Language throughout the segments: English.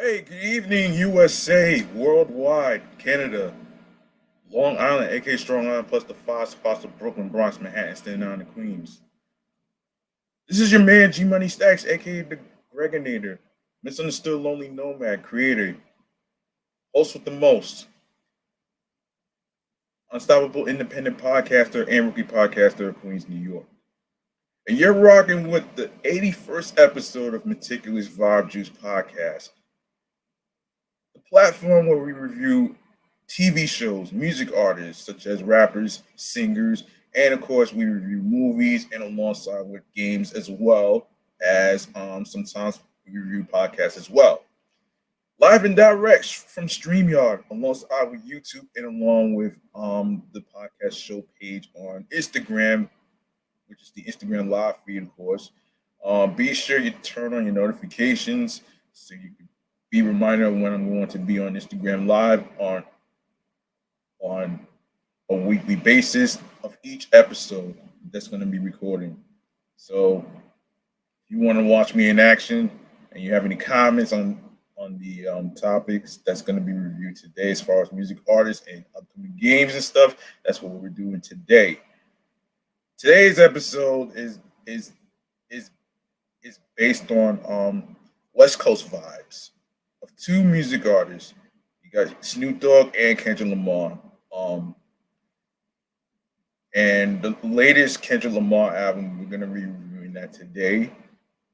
Hey, good evening, USA, worldwide, Canada, Long Island, aka Strong Island, plus the five spots of Brooklyn, Bronx, Manhattan, Staten Island, and Queens. This is your man, G Money Stacks, aka the Gregonator, misunderstood lonely nomad, creator, host with the most, unstoppable independent podcaster, and rookie podcaster of Queens, New York. And you're rocking with the 81st episode of Meticulous Vibe Juice Podcast, the platform where we review TV shows, music artists such as rappers, singers, and of course we review movies and alongside with games as well as sometimes we review podcasts as well. Live and direct from StreamYard alongside with YouTube and along with the podcast show page on Instagram, which is the Instagram live feed, of course. Be sure you turn on your notifications so you can be reminded of when I'm going to be on Instagram live on a weekly basis of each episode that's going to be recording. So if you want to watch me in action and you have any comments on the topics that's going to be reviewed today as far as music artists and upcoming games and stuff, that's what we're doing today. Today's episode is is based on West Coast vibes of two music artists. You got Snoop Dogg and Kendrick Lamar. And the latest Kendrick Lamar album, we're gonna be reviewing that today,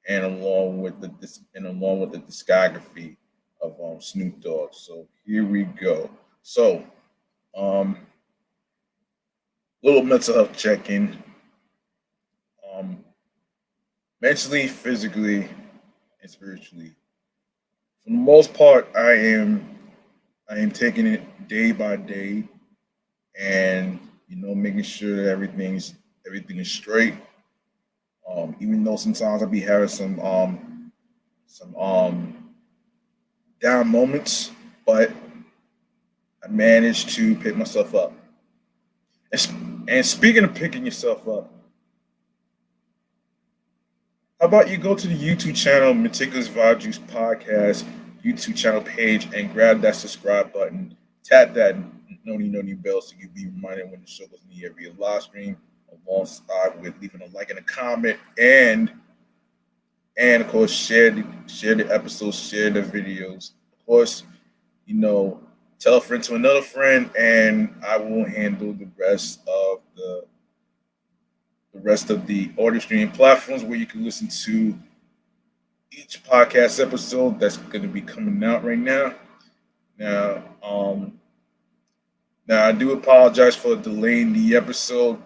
and along with the discography of Snoop Dogg. So here we go. So, little mental health check-in. Um, Mentally, physically, and spiritually. For the most part, I am taking it day by day, and making sure that everything is straight. Even though sometimes I'll be having some down moments, but I managed to pick myself up. And speaking of picking yourself up, how about you go to the YouTube channel, Meticulous Vibe Juice Podcast YouTube channel page, and grab that subscribe button. Tap that noni bell so you'll be reminded when the show goes in the air via live stream, alongside with leaving a like and a comment, and of course share the episodes, share the videos. Of course, tell a friend to another friend, and I will handle the rest of the audio streaming platforms where you can listen to each podcast episode that's going to be coming out right now. Now, now I do apologize for delaying the episode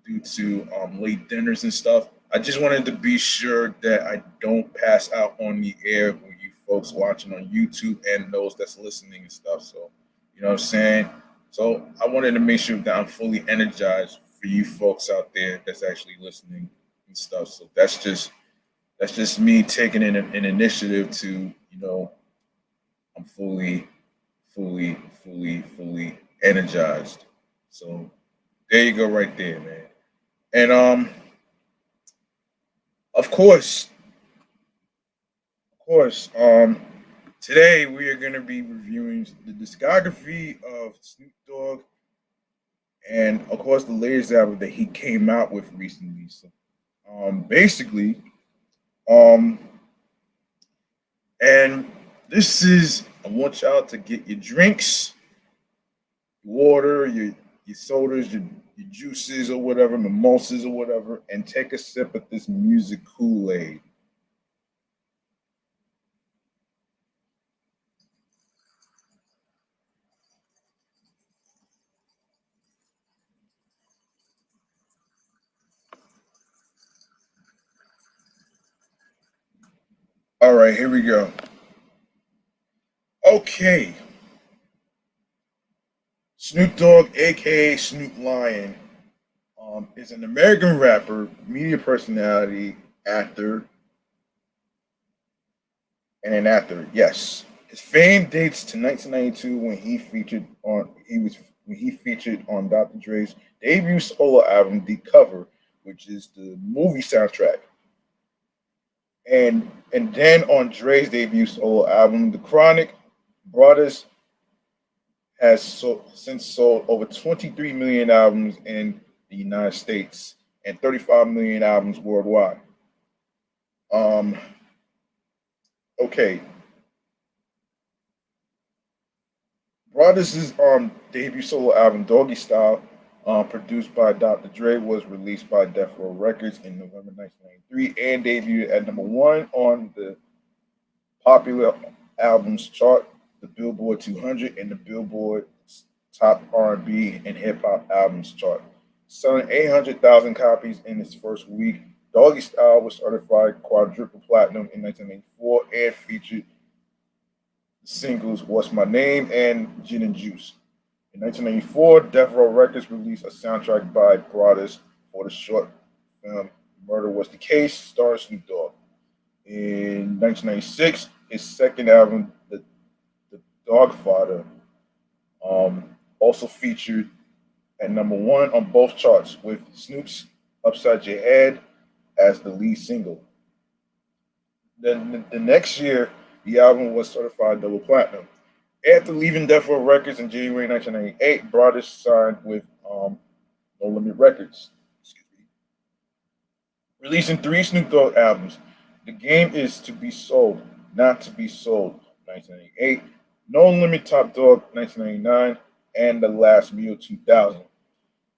due to late dinners and stuff. I just wanted to be sure that I don't pass out on the air with you folks watching on YouTube and those that's listening and stuff. So, you know what I'm saying? So I wanted to make sure that I'm fully energized for you folks out there that's actually listening and stuff. So that's just me taking an initiative to, I'm fully energized. So there you go, right there, man. And of course, today we are gonna be reviewing the discography of Snoop Dogg, and of course the latest album that he came out with recently. So basically, um, and this is I want y'all to get your drinks, water, your sodas, your juices or whatever, mimosas or whatever, and take a sip of this music Kool-Aid. All right, here we go. Okay, Snoop Dogg, aka Snoop Lion, is an American rapper, media personality, actor, and an actor. Yes, his fame dates to 1992 when he featured on Dr. Dre's debut solo album, The Cover, which is the movie soundtrack. And then on Dre's debut solo album, The Chronic, Brothers has since sold over 23 million albums in the United States and 35 million albums worldwide. Um, okay, Brothers' debut solo album, Doggy Style, produced by Dr. Dre, was released by Death Row Records in November 1993 and debuted at number one on the popular albums chart, the Billboard 200, and the Billboard Top R&B and Hip Hop Albums chart, selling 800,000 copies in its first week. Doggy Style was certified quadruple platinum in 1984 and featured the singles "What's My Name" and "Gin and Juice." In 1994, Death Row Records released a soundtrack by Brothers for the short film "Murder Was the Case," starring Snoop Dogg. In 1996, his second album, The Dogfather, also featured at number one on both charts, with Snoop's "Upside Your Head" as the lead single. Then the next year, the album was certified double platinum. After leaving Death Row Records in January 1998, Brothers signed with No Limit Records, excuse me, releasing three Snoop Dogg albums. The Game Is to Be Sold, Not to Be Sold, 1998, No Limit Top Dog, 1999, and The Last Meal, 2000.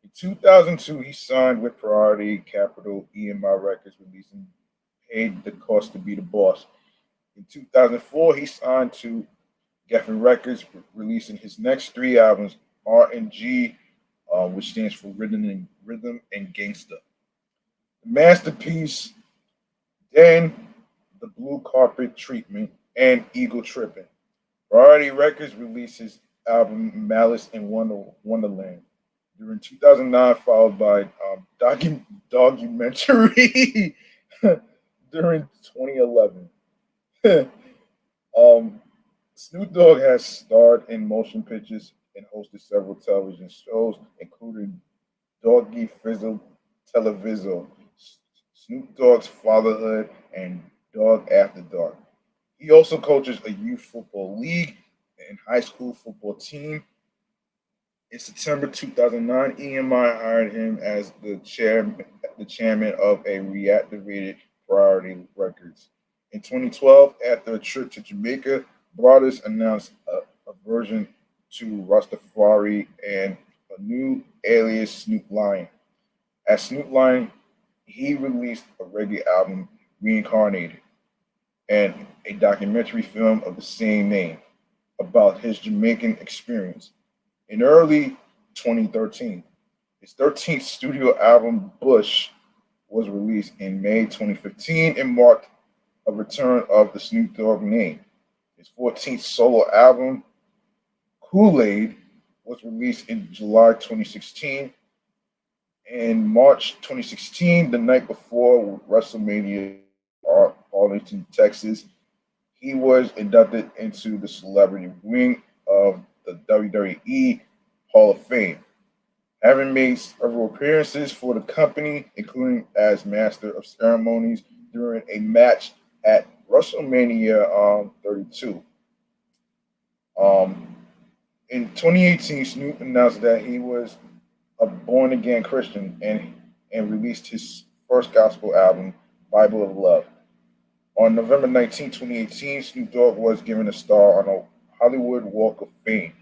In 2002, he signed with Priority Capital EMI Records, releasing Paid the Cost to Be the Boss. In 2004, he signed to Geffen Records, releasing his next three albums, R&G, which stands for Rhythm and Gangsta. The Masterpiece, then The Blue Carpet Treatment, and Eagle Trippin'. Variety Records released his album Malice in Wonderland during 2009, followed by documentary during 2011. um, Snoop Dogg has starred in motion pictures and hosted several television shows, including Doggy Fizzle Televiso, Snoop Dogg's Fatherhood, and Dog After Dark. He also coaches a youth football league and high school football team. In September 2009, EMI hired him as the chairman of a reactivated Priority Records. In 2012, after a trip to Jamaica, Brothers announced a version to Rastafari and a new alias Snoop Lion. As Snoop Lion, he released a reggae album, Reincarnated, and a documentary film of the same name about his Jamaican experience. In early 2013, his 13th studio album, Bush, was released in May 2015 and marked a return of the Snoop Dogg name. His 14th solo album, Kool-Aid, was released in July 2016. In March 2016, the night before WrestleMania, Arlington, Texas, he was inducted into the celebrity wing of the WWE Hall of Fame, having made several appearances for the company, including as Master of Ceremonies during a match at WrestleMania 32. Um, in 2018, Snoop announced that he was a born again Christian and released his first gospel album, Bible of Love. On November 19, 2018, Snoop Dogg was given a star on a Hollywood Walk of Fame.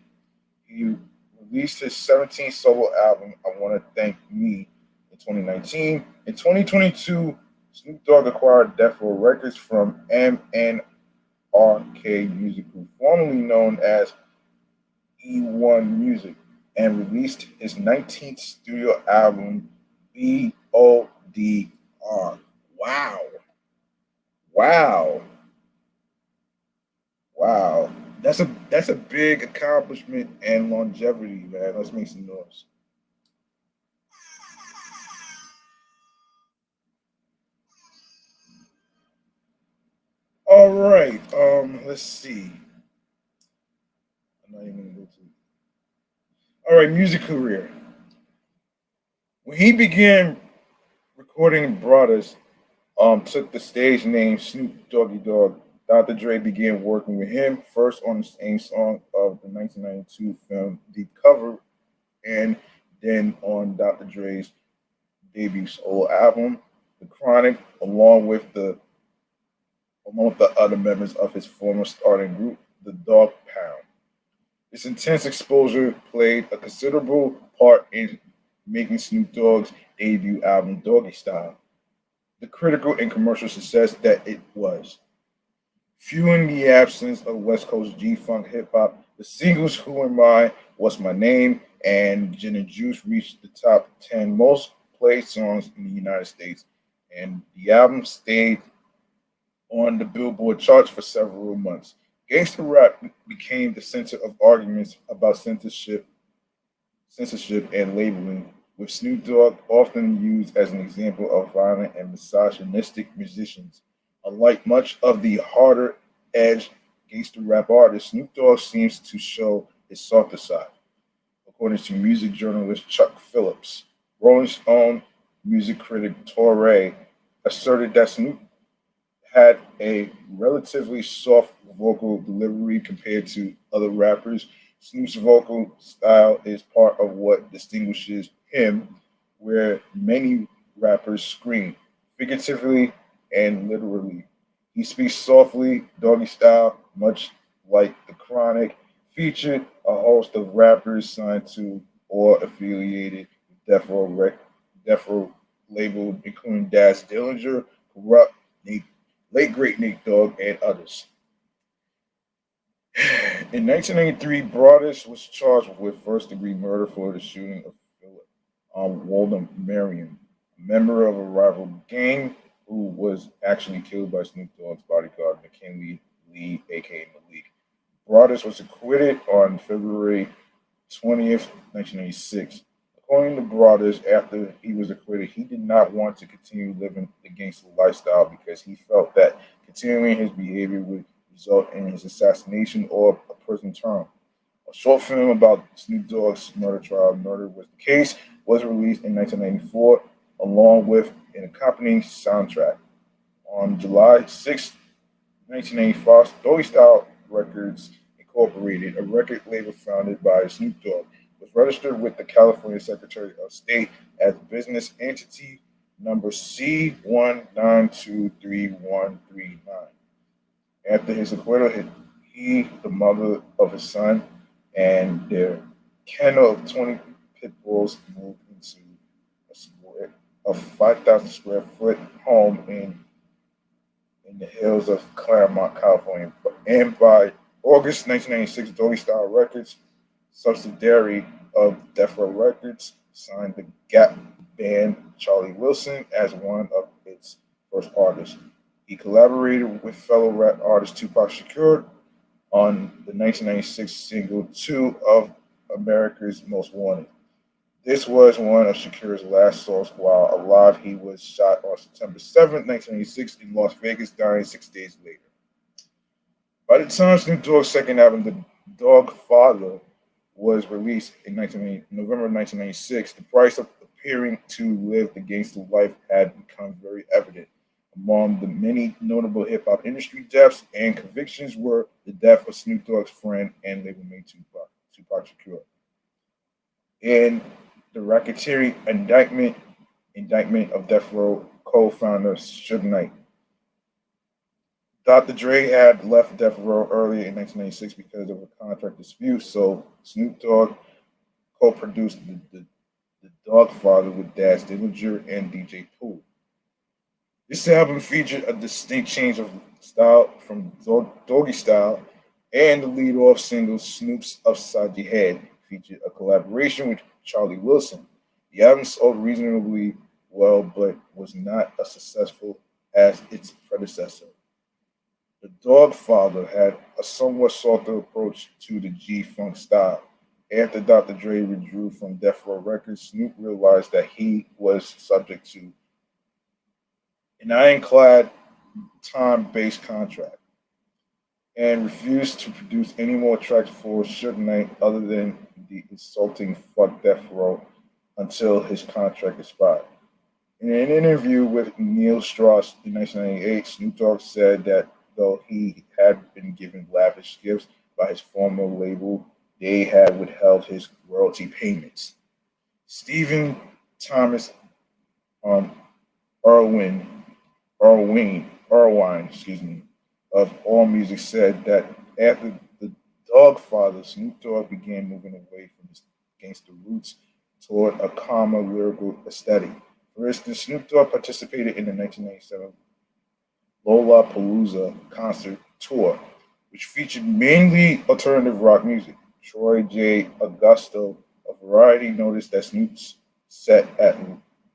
He released his 17th solo album, I Want to Thank Me, in 2019. In 2022, Snoop Dogg acquired Death Row Records from MNRK Music Group, formerly known as E1 Music, and released his 19th studio album, BODR. Wow. Wow. Wow. That's a big accomplishment and longevity, man. Let's make some noise. All right. Let's see. I'm not even gonna go to. All right, music career. When he began recording Brothers, took the stage name Snoop Doggy Dogg. Dr. Dre began working with him first on the same song of the 1992 film Deep Cover, and then on Dr. Dre's debut solo album, The Chronic, along with the other members of his former starting group, the Dog Pound. This intense exposure played a considerable part in making Snoop Dogg's debut album Doggy Style the critical and commercial success that it was. Fueling the absence of West Coast G Funk hip hop, the singles Who Am I, What's My Name, and Gin and Juice reached the top 10 most played songs in the United States, and the album stayed on the Billboard charts for several months. Gangsta rap became the center of arguments about censorship and labeling, with Snoop Dogg often used as an example of violent and misogynistic musicians. Unlike much of the harder edged gangster rap artists, Snoop Dogg seems to show his softer side, according to music journalist Chuck Phillips. Rolling Stone music critic Torre asserted that Snoop had a relatively soft vocal delivery compared to other rappers. Snoop's vocal style is part of what distinguishes him, where many rappers scream, figuratively and literally. He speaks softly, doggy style, much like The Chronic, featured a host of rappers signed to or affiliated with Death Row label, including Daz Dillinger, Corrupt, Nate late great Nate Dogg, and others. In 1993, Broadus was charged with first degree murder for the shooting of Philip Walden Marion, a member of a rival gang who was actually killed by Snoop Dogg's bodyguard, McKinley Lee, aka Malik. Broadus was acquitted on February 20th, 1996. According to Broadus, after he was acquitted, he did not want to continue living the gangster lifestyle because he felt that continuing his behavior would result in his assassination or a prison term. A short film about Snoop Dogg's murder trial, Murder Was the Case, was released in 1994 along with an accompanying soundtrack. On July 6th, 1985, Doggy Style Records Incorporated, a record label founded by Snoop Dogg, was registered with the California Secretary of State as business entity number C1923139. After his acquittal, he, the mother of his son, and their kennel of 20 pit bulls moved into a 5,000 square foot home in the hills of Claremont, California. And by August 1996, Doggy Style Records, subsidiary of Death Row Records, signed the Gap band Charlie Wilson as one of its first artists. He collaborated with fellow rap artist Tupac Shakur on the 1996 single Two of America's Most Wanted. This was one of Shakur's last songs while alive. He was shot on September 7th, 1986 in Las Vegas, dying 6 days later. By the time Snoop Dogg's second album, The Dog Father, was released in November 1996, the price of appearing to live the gangster life had become very evident. Among the many notable hip hop industry deaths and convictions were the death of Snoop Dogg's friend and label mate Tupac Shakur, and the racketeering indictment of Death Row co-founder Suge Knight. Dr. Dre had left Death Row earlier in 1996 because of a contract dispute, so Snoop Dogg co-produced the Dogfather with Daz Dillinger and DJ Pooh. This album featured a distinct change of style from Doggy Style, and the lead-off single Snoop's Upside Your Head featured a collaboration with Charlie Wilson. The album sold reasonably well, but was not as successful as its predecessor. The Dogfather had a somewhat softer approach to the G-Funk style. After Dr. Dre withdrew from Death Row Records, Snoop realized that he was subject to an ironclad time-based contract and refused to produce any more tracks for Suge Knight other than the insulting Fuck Death Row until his contract expired. In an interview with Neil Strauss in 1998, Snoop Dogg said that though he had been given lavish gifts by his former label, they had withheld his royalty payments. Stephen Thomas um, Irwin, Irwine, of All Music said that after the Dog Father, Snoop Dogg began moving away from his gangster roots toward a calmer lyrical aesthetic. For instance, Snoop Dogg participated in the 1997 Lollapalooza concert tour, which featured mainly alternative rock music. Troy J. Augusto of Variety noticed that Snoop's set at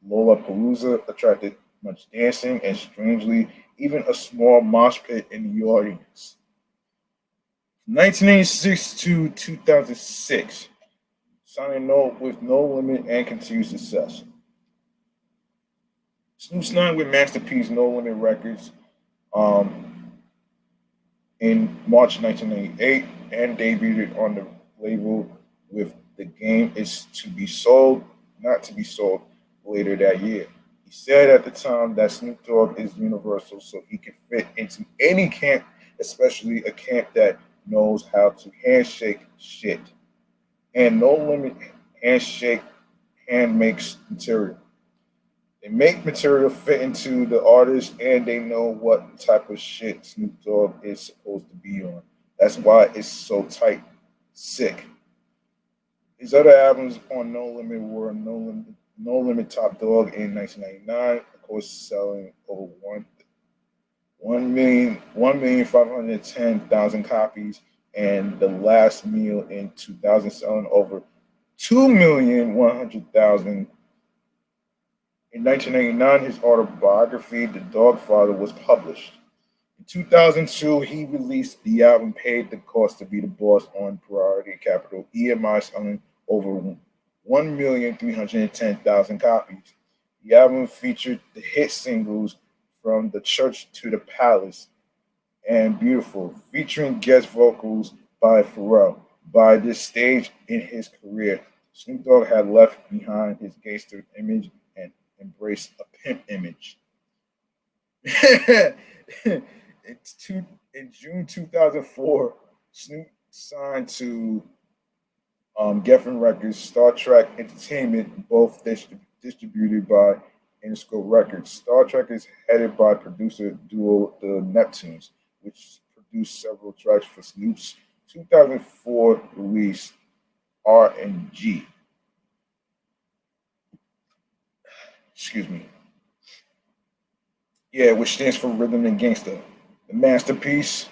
Lollapalooza attracted much dancing and, strangely, even a small mosh pit in the audience. From 1986 to 2006, signing with No Limit and continued success. Snoop signed with Masterpiece No Limit Records um, in March 1998 and debuted on the label with The Game Is to Be Sold, Not to Be Sold later that year. He said at the time that Snoop Dogg is universal, so he can fit into any camp, especially a camp that knows how to handshake shit. And No Limit handshake hand makes material. They make material fit into the artist and they know what type of shit Snoop Dogg is supposed to be on. That's why it's so tight, sick. His other albums on No Limit were No Limit Top Dog in 1999, of course, selling over 1,510,000 copies, and The Last Meal in 2000, selling over 2,100,000. In 1999, his autobiography, The Dog Father, was published. In 2002, he released the album Paid the Cost to Be the Boss on Priority Capital EMI, selling over 1,310,000 copies. The album featured the hit singles From the Church to the Palace and Beautiful, featuring guest vocals by Pharrell. By this stage in his career, Snoop Dogg had left behind his gangster image and embraced a pimp image. It's in June 2004, Snoop signed to Geffen Records, Star Trek Entertainment, both distributed by Interscope Records. Star Trek is headed by producer duo The Neptunes, which produced several tracks for Snoop's 2004 release R&G. Excuse me. Yeah, which stands for Rhythm and Gangsta. The Masterpiece,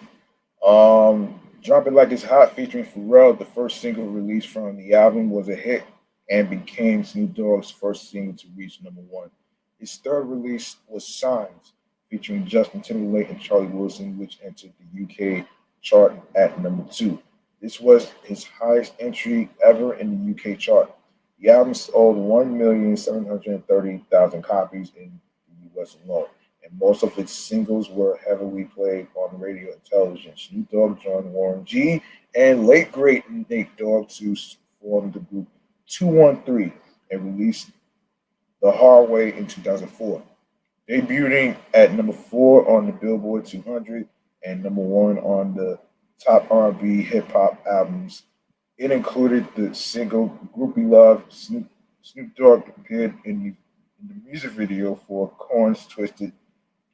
Drop It Like It's Hot, featuring Pharrell, the first single released from the album, was a hit and became Snoop Dogg's first single to reach number one. His third release was Signs, featuring Justin Timberlake and Charlie Wilson, which entered the UK chart at number two. This was his highest entry ever in the UK chart. The album sold 1,730,000 copies in the US alone, and most of its singles were heavily played on radio and television. Snoop Dogg joined Warren G and late great Nate Dogg to form the group 213 and released The Hard Way in 2004, debuting at number four on the Billboard 200 and number one on the top R&B hip hop albums. It included the single "Groupie Love." Snoop Dogg appeared in the music video for Korn's "Twisted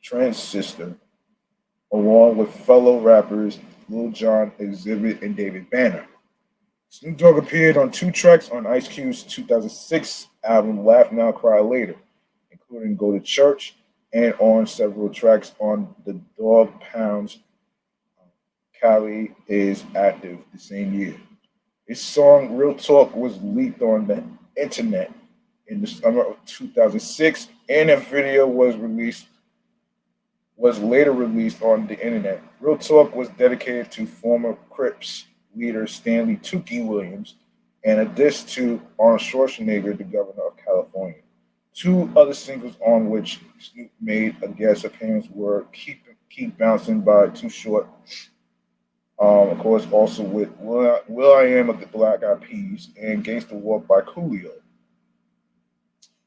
Transistor," along with fellow rappers Lil Jon, Exhibit, and David Banner. Snoop Dogg appeared on two tracks on Ice Cube's 2006 album Laugh Now, Cry Later, including Go to Church, and on several tracks on the Dog Pound's Cali Is Active the same year. His song Real Talk was leaked on the internet in the summer of 2006, and a video was later released on the internet. Real Talk was dedicated to former Crips leader Stanley Tookie Williams and a diss to Arnold Schwarzenegger, the governor of California. Two other singles on which Snoop made a guest appearance were Keep Bouncing by Too Short, of course, also with Will I Am of the Black Eyed Peas, and Gangsta Walk by Coolio.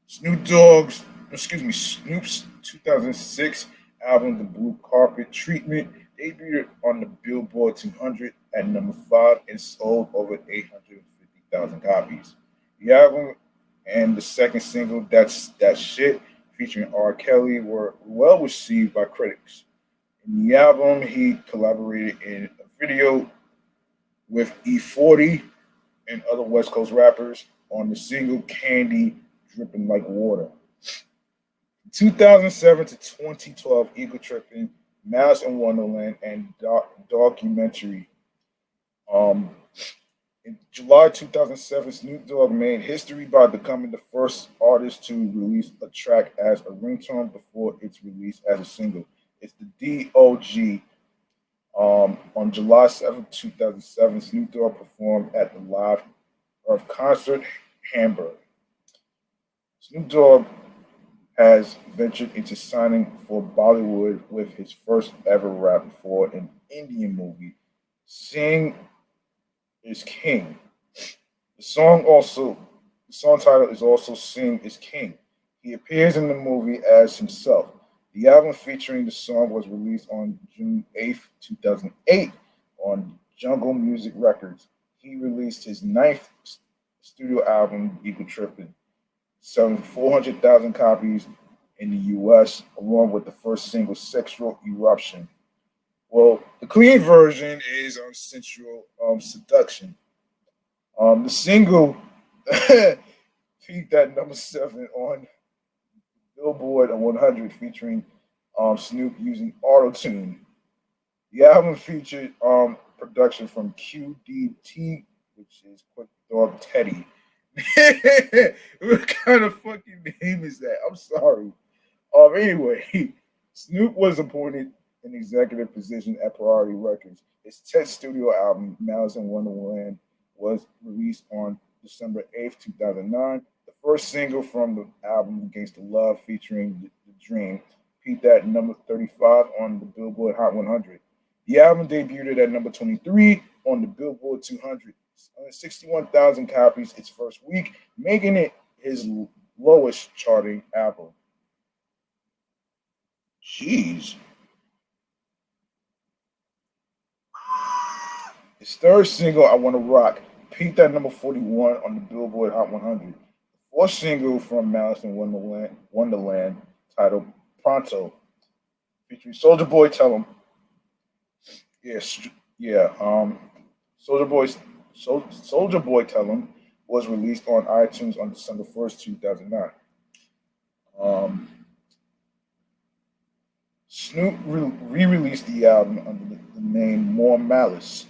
Snoop Dogg's Snoop's 2006 album, The Blue Carpet Treatment, debuted on the Billboard 200 at number 5 and sold over 850,000 copies. The album and the second single, That's That Shit, featuring R. Kelly, were well received by critics. In the album, he collaborated in a video with E40 and other West Coast rappers on the single Candy Dripping Like Water. 2007 to 2012, Eagle Tripping, Mouse in Wonderland, and documentary. Um, in July 2007, Snoop Dogg made history by becoming the first artist to release a track as a ringtone before its release as a single. It's the DOG. On July 7th, 2007, Snoop Dogg performed at the Live Earth concert, Hamburg. Snoop Dogg has ventured into signing for Bollywood with his first ever rap for an Indian movie, Sing is King. The song also the song title is also Sing is King. He appears in the movie as himself. The album featuring the song was released on June 8th, 2008 on Jungle Music Records. He released his ninth studio album, Eagle Trippin', selling 400,000 copies in the US, along with the first single, Sexual Eruption. Well, the clean version is Sensual Seduction. The single peaked at number 7 on Billboard 100, featuring Snoop using auto tune. The album featured production from QDT, which is Quick Dog Teddy. What kind of fucking name is that? I'm sorry. Anyway, Snoop was appointed an executive position at Priority Records. His 10th studio album, Malice in Wonderland, was released on December 8th, 2009. The first single from the album, Against the Love, featuring The Dream, peaked at number 35 on the Billboard Hot 100. The album debuted at number 23 on the Billboard 200, 61,000 copies its first week, making it his lowest charting album. Jeez. His third single, I Wanna Rock, peaked at number 41 on the Billboard Hot 100. The fourth single from Malice in Wonderland, titled Pronto, featuring Soldier Boy Tell 'em. Yes, yeah. Soldier Boy, Soldier Boy Tell 'em was released on iTunes on December 1st, 2009. Um, Snoop re-released the album under the name More Malice.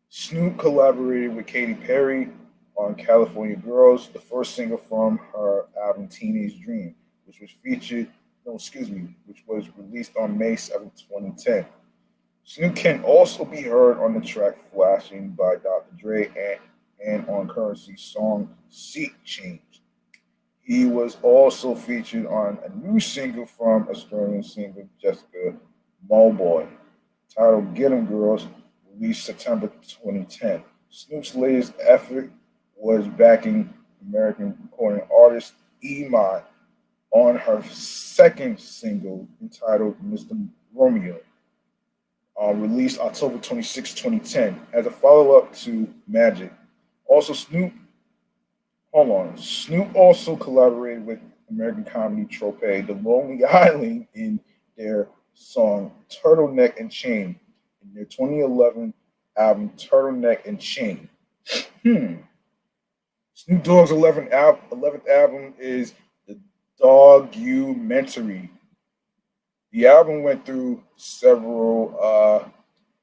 Snoop collaborated with Katy Perry on California Girls, the first single from her album Teenage Dream, which was featured, no, excuse me, which was released on May 7th, 2010. Snoop can also be heard on the track Flashing by Dr. Dre and on Currency's song Seat Change. He was also featured on a new single from Australian singer Jessica Mulboy, titled Get 'em Girls, released September 2010. Snoop's latest effort was backing American recording artist Iman on her second single entitled Mr. Romeo, released October 2010, as a follow-up to Magic. Also, Snoop also collaborated with American comedy troupe The Lonely Island in their song Turtleneck and Chain in their 2011 album Turtleneck and Chain. Hmm. Snoop Dogg's 11th album is The Dogumentary. The album went through several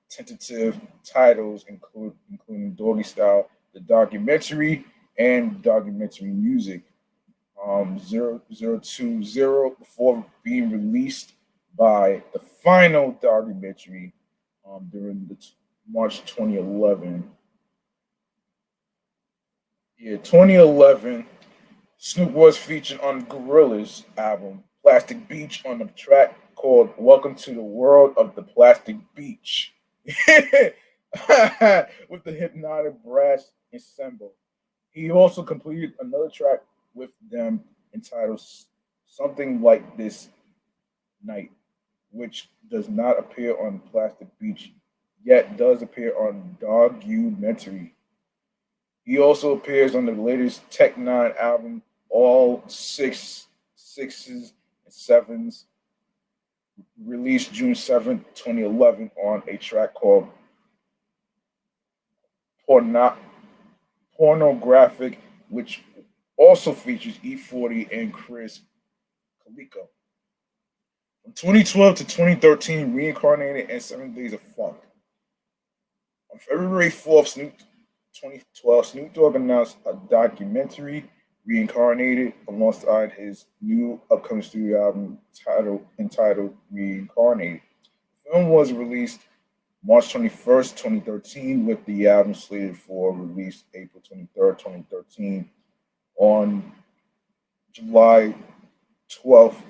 tentative titles, including Doggy Style, The Documentary, and Documentary Music. 020 before being released by the final documentary during the March 2011. Yeah, 2011. Snoop was featured on Gorillaz' album Plastic Beach on the track called Welcome to the World of the Plastic Beach with the hypnotic brass ensemble. He also completed another track with them entitled Something Like This Night, which does not appear on Plastic Beach, yet does appear on Documentary. He also appears on the latest Tech Nine album, all sixes and sevens, released June 7th, 2011, on a track called Porno- Pornographic, which also features E40 and Chris Calico. From 2012 to 2013, Reincarnated and 7 Days of Funk. On February 4th, 2012, Snoop Dogg announced a documentary, Reincarnated, alongside his new upcoming studio album entitled Reincarnated. The film was released March 21st, 2013, with the album slated for release April 23rd, 2013. On July 12th,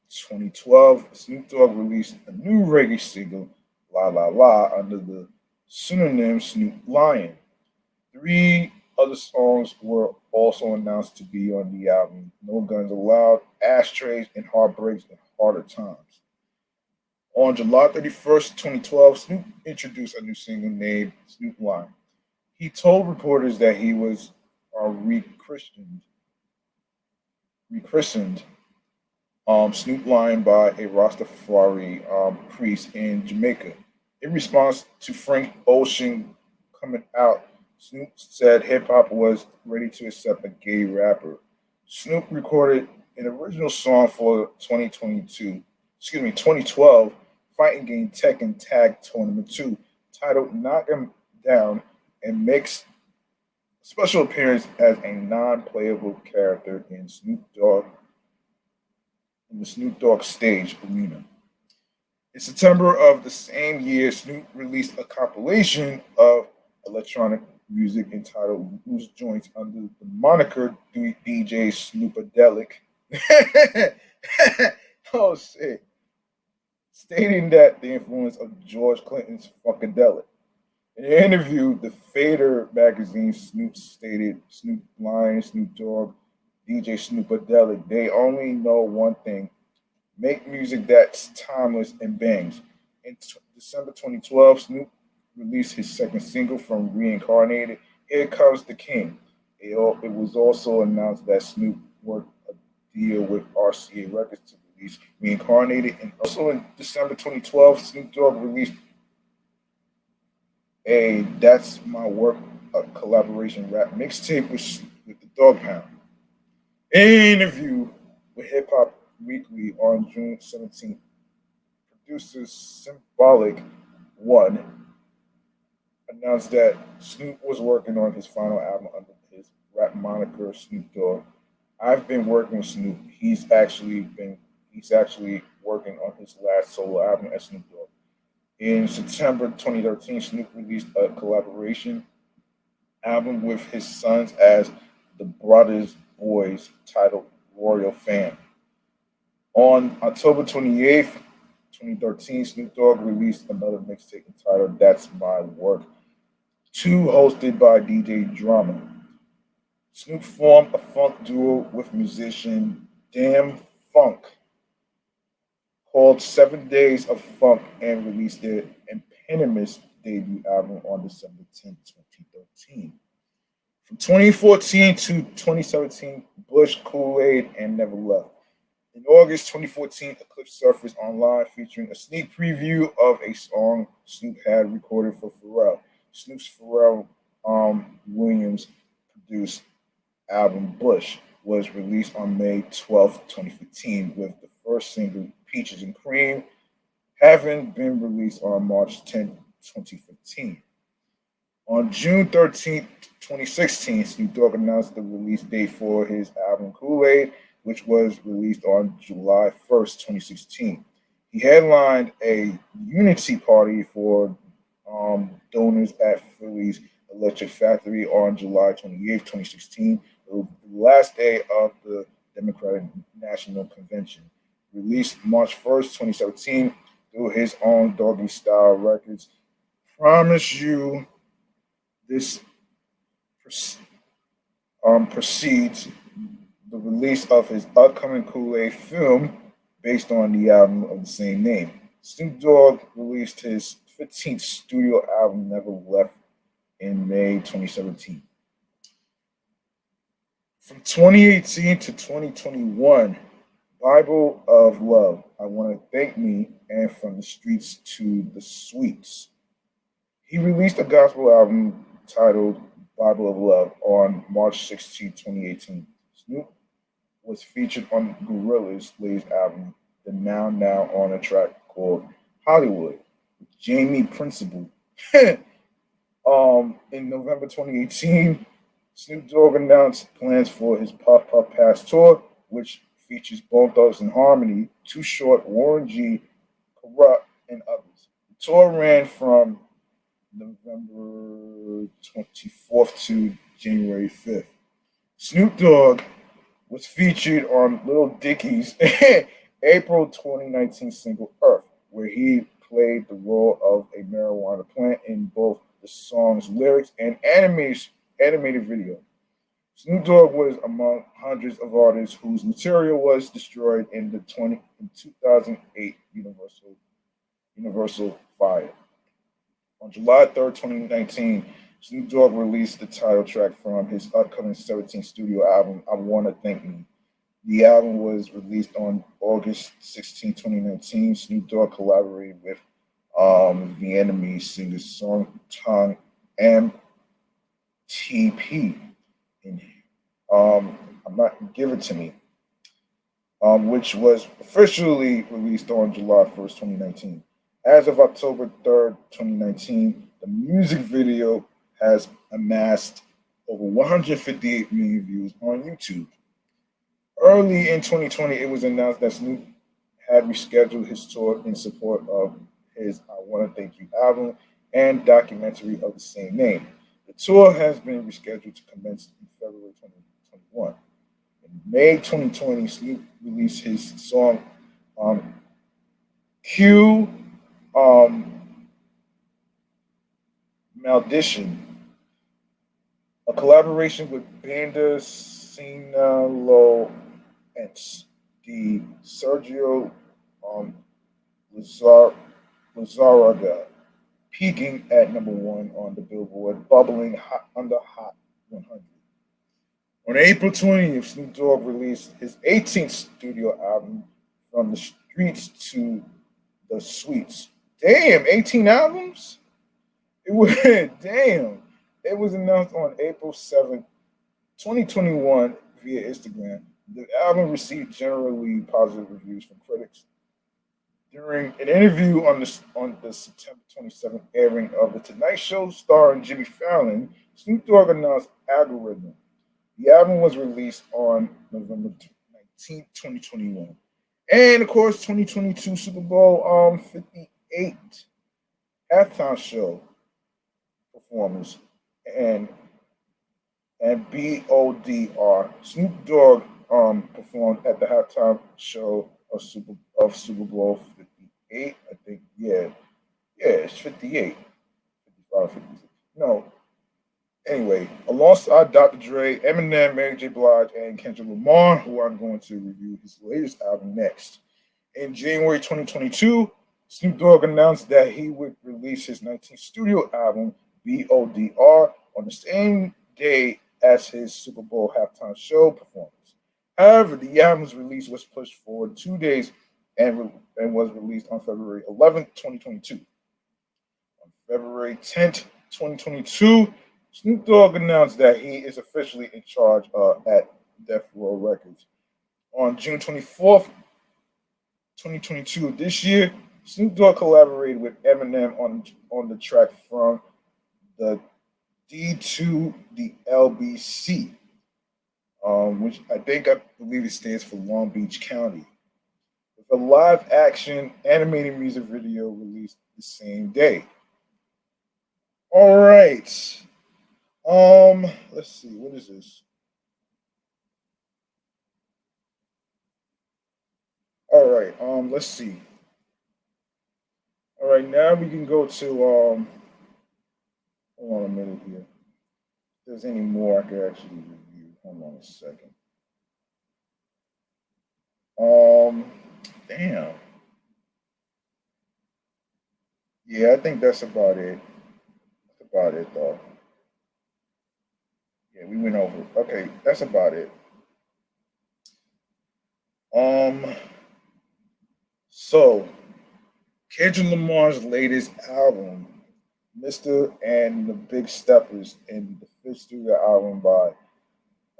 2012, Snoop Dogg released a new reggae single, La La La, under the pseudonym Snoop Lion. Three other songs were also announced to be on the album: No Guns Allowed, Ashtrays, and Heartbreaks and Harder Times. On July 31st, 2012, Snoop introduced a new single named Snoop Lion. He told reporters that he was rechristened Snoop Lion by a Rastafari priest in Jamaica. In response to Frank Ocean coming out, Snoop said hip hop was ready to accept a gay rapper. Snoop recorded an original song for 2012 fighting game Tekken Tag Tournament 2, titled Knock 'Em Down, and makes a special appearance as a non-playable character in the Snoop Dogg stage arena. In September of the same year, Snoop released a compilation of electronic music entitled Loose Joints under the moniker DJ Snoopadelic. Oh shit. Stating that the influence of George Clinton's Funkadelic. In an interview, the Fader magazine, Snoop stated Snoop Lion, Snoop Dogg, DJ Snoopadelic, they only know one thing: make music that's timeless and bangs. In December 2012, Snoop released his second single from Reincarnated, Here Comes the King. It was also announced that Snoop worked a deal with RCA Records to release Reincarnated. And also in December 2012, Snoop Dogg released a That's My Work, a collaboration rap mixtape with the Dog Pound. In an interview with Hip Hop Weekly on June 17th, producer Symbolic One announced that Snoop was working on his final album under his rap moniker Snoop Dogg. I've been working with Snoop. He's actually working on his last solo album as Snoop Dogg. In September 2013, Snoop released a collaboration album with his sons as the Brothers Boys, titled Royal Fam. On October 28th, 2013, Snoop Dogg released another mixtape entitled That's My Work, two hosted by DJ Drama. Snoop formed a funk duo with musician Damn Funk called 7 Days of Funk and released their eponymous debut album on December 10th, 2013. From 2014 to 2017, Bush, Kool-Aid, and Never Left. In August 2014, a clip surfaced online featuring a sneak preview of a song Snoop had recorded for Pharrell. Snoop's Pharrell Williams produced album Bush was released on May 12th, 2015, with the first single, Peaches and Cream, having been released on March 10th, 2015. On June 13th, 2016, Snoop Dogg announced the release date for his album Kool-Aid, which was released on July 1st, 2016. He headlined a unity party for donors at Philly's Electric Factory on July 28th, 2016, the last day of the Democratic National Convention. Released March 1st, 2017, through his own Doggy Style Records. Promise You This proceeds the release of his upcoming Kool-Aid film based on the album of the same name. Snoop Dogg released his 15th studio album, Never Left, in May 2017. From 2018 to 2021, Bible of Love, I Want to Thank Me, and From the Streets to the Sweets. He released a gospel album titled Bible of Love on March 16, 2018. Snoop was featured on Gorillaz' latest album, the Now on a track called Hollywood, with Jamie Principle. In November 2018, Snoop Dogg announced plans for his Puff Puff Pass tour, which features Bone Thugs and Harmony, Too Short, Warren G, Corrupt, and others. The tour ran from November 24th to January 5th. Snoop Dogg was featured on Lil Dicky's April 2019 single Earth, where he played the role of a marijuana plant in both the song's lyrics and animated video. Snoop Dogg was among hundreds of artists whose material was destroyed in the 2008 Universal fire. On July 3rd, 2019, Snoop Dogg released the title track from his upcoming 17th studio album, I Wanna Thank Me. The album was released on August 16, 2019. Snoop Dogg collaborated with Vietnamese singer songtong MTP in I'm not Give It To Me, which was officially released on July 1st, 2019. As of October 3rd, 2019, the music video has amassed over 158 million views on YouTube. Early in 2020, it was announced that Snoop had rescheduled his tour in support of his I Wanna Thank You album and documentary of the same name. The tour has been rescheduled to commence in February 2021. In May 2020, Snoop released his song Q Maldition, a collaboration with Banda Sinaloense, the Sergio Lazar, Lazaraga, peaking at number one on the Billboard, bubbling hot, under Hot 100. On April 20th, Snoop Dogg released his 18th studio album, From the Streets to the Sweets. Damn, 18 albums? It was damn. It was announced on April 7th, 2021 via Instagram. The album received generally positive reviews from critics. During an interview on the September 27th airing of The Tonight Show starring Jimmy Fallon, Snoop Dogg announced Algorithm. The album was released on November 19th, 2021. And of course, 2022 Super Bowl 58 halftime show performers and BODR. Snoop Dogg performed at the halftime show of Super Bowl 58. I think, it's 58. 55, 56. No. Anyway, alongside Dr. Dre, Eminem, Mary J. Blige, and Kendrick Lamar, who I'm going to review his latest album next. In January 2022, Snoop Dogg announced that he would release his 19th studio album, BODR, on the same day as his Super Bowl halftime show performance. However, the album's release was pushed forward 2 days and was released on February 11th, 2022. On February 10th, 2022, Snoop Dogg announced that he is officially in charge at Death Row Records. On June 24th, 2022 of this year, Snoop Dogg collaborated with Eminem on the track From the D to the LBC, which I believe it stands for Long Beach County, with a live action animated music video released the same day. All right. Let's see, what is this? All right, let's see. All right, now we can go to hold on a minute here. If there's any more I could actually review. Hold on a second. Um, damn. Yeah, I think that's about it. That's about it, though. Yeah, we went over. Okay, that's about it. Um, so Kendrick Lamar's latest album, Mr. and the Big Steppers, and the fifth studio album by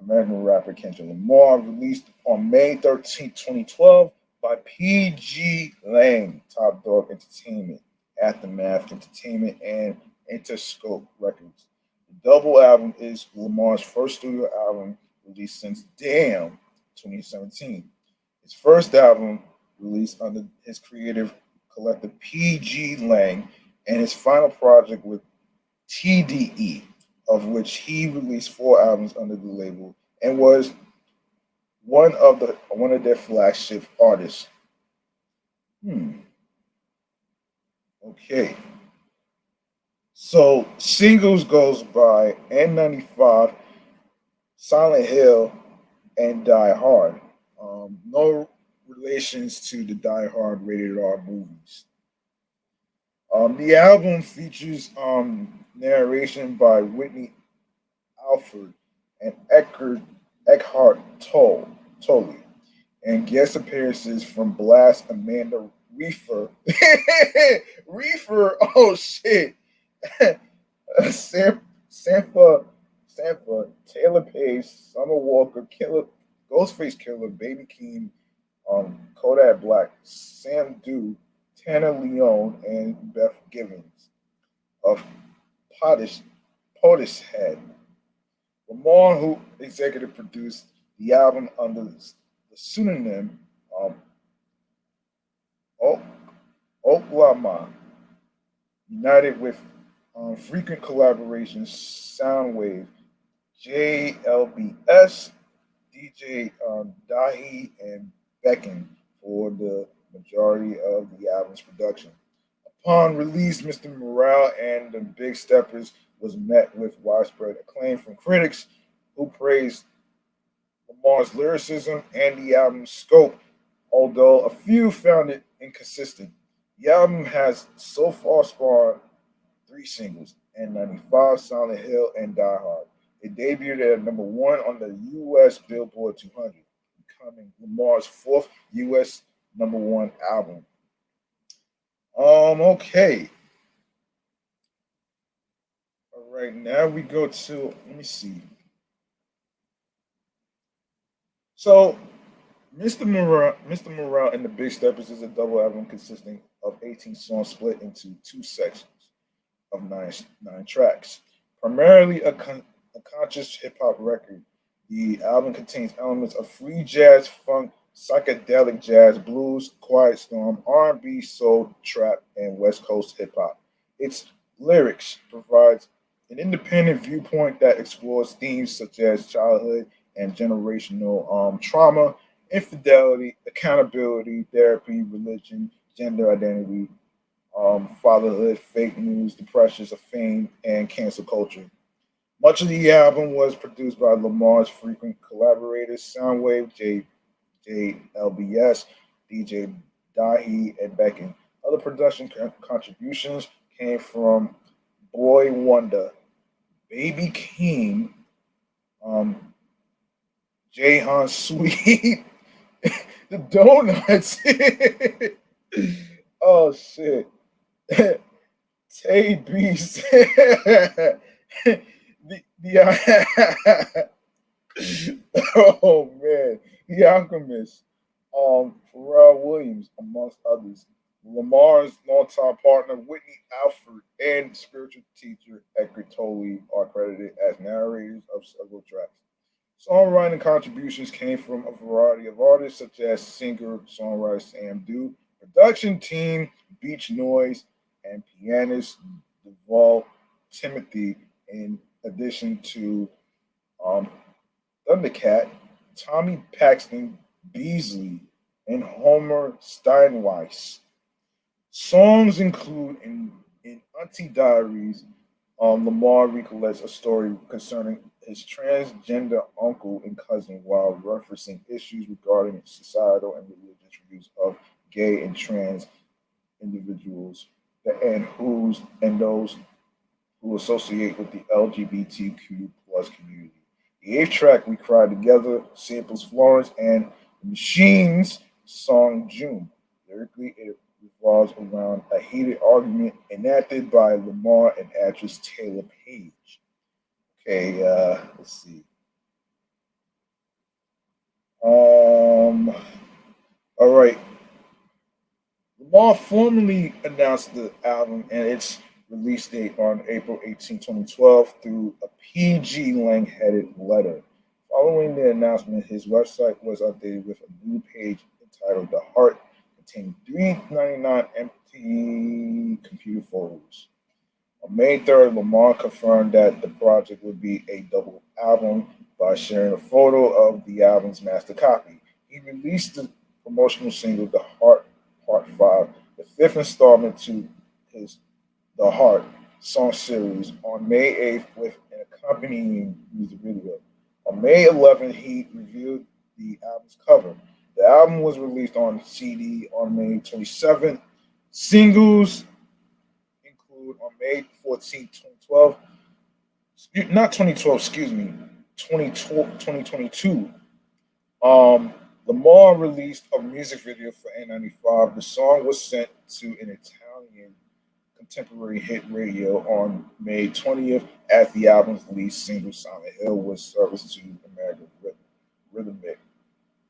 American rapper Kendrick Lamar, released on May 13th, 2012 by PG Lang, Top Dog Entertainment, Aftermath Entertainment, and Interscope Records. The double album is Lamar's first studio album released since Damn 2017. His first album released under his creative collective PG Lang, and his final project with TDE, of which he released four albums under the label and was one of their flagship artists. Hmm. Okay. So singles goes by N95, Silent Hill, and Die Hard. No relations to the Die Hard rated R movies. The album features narration by Whitney Alford and Eckhart Tolle, and guest appearances from Blast Amanda Reefer. Reefer, oh shit. Sam, Sampha, Sampha, Taylor Pace, Summer Walker, Killer, Ghostface Killer, Baby Keem, Kodak Black, Sam Dew, Tanner Leone, and Beth Givens of Potish, Head. Lamar, who executive produced the album under the pseudonym um, O- Oklahoma, united with frequent collaborations, Soundwave, JLBS, DJ Dahi, and Becken for the majority of the album's production. Upon release, Mr. Morale and the Big Steppers was met with widespread acclaim from critics who praised Lamar's lyricism and the album's scope, although a few found it inconsistent. The album has so far spawned three singles: N95, Silent Hill, and Die Hard. It debuted at number one on the U.S. Billboard 200, becoming Lamar's fourth U.S. number one album. Okay. All right, now we go to, let me see. So, Mr. Morale and the Big Steppers is a double album consisting of 18 songs split into two sections of nine tracks. Primarily a conscious hip hop record, the album contains elements of free jazz, funk, psychedelic jazz, blues, quiet storm, R&B, soul, trap, and West Coast hip hop. Its lyrics provides an independent viewpoint that explores themes such as childhood and generational trauma, infidelity, accountability, therapy, religion, gender identity, fatherhood, fake news, the pressures of fame, and cancel culture. Much of the album was produced by Lamar's frequent collaborators, Soundwave, JLBS, DJ Dahi, and Becken. Other production contributions came from Boy Wonder, Baby Keem, um, Jahan Sweet, the Donuts. Oh shit. Tay Beast. the oh man, The Alchemist, Pharrell Williams, amongst others. Lamar's longtime partner Whitney Alford and spiritual teacher Edgar Tolle are credited as narrators of several tracks. Songwriting contributions came from a variety of artists, such as singer-songwriter Sam Dew, production team Beach Noise, and pianist Duval Timothy, in addition to um, Thundercat, Tommy Paxton Beasley, and Homer Steinweiss. Songs include in Auntie Diaries, Lamar recollects a story concerning his transgender uncle and cousin while referencing issues regarding societal and religious views of gay and trans individuals and those who associate with the LGBTQ plus community. The eighth track, We Cry Together, samples Florence and the Machines' song June. Lyrically, it revolves around a heated argument enacted by Lamar and actress Taylor Page. Okay, let's see. Um, all right. Lamar formally announced the album and its release date on April 18, 2012, through a PG Lang-headed letter. Following the announcement, his website was updated with a new page entitled The Heart, containing 399 empty computer photos. On May 3rd, Lamar confirmed that the project would be a double album by sharing a photo of the album's master copy. He released the promotional single The Heart Part 5, the fifth installment to his The Heart song series, on May 8th with an accompanying music video. On May 11th, he revealed the album's cover. The album was released on CD on May 27th. Singles include on May 14th, 2012, not 2012, excuse me, 2022. Lamar released a music video for N95. The song was sent to an Italian contemporary hit radio on May 20th as the album's lead single, Silent Hill, was serviced to American rhythmic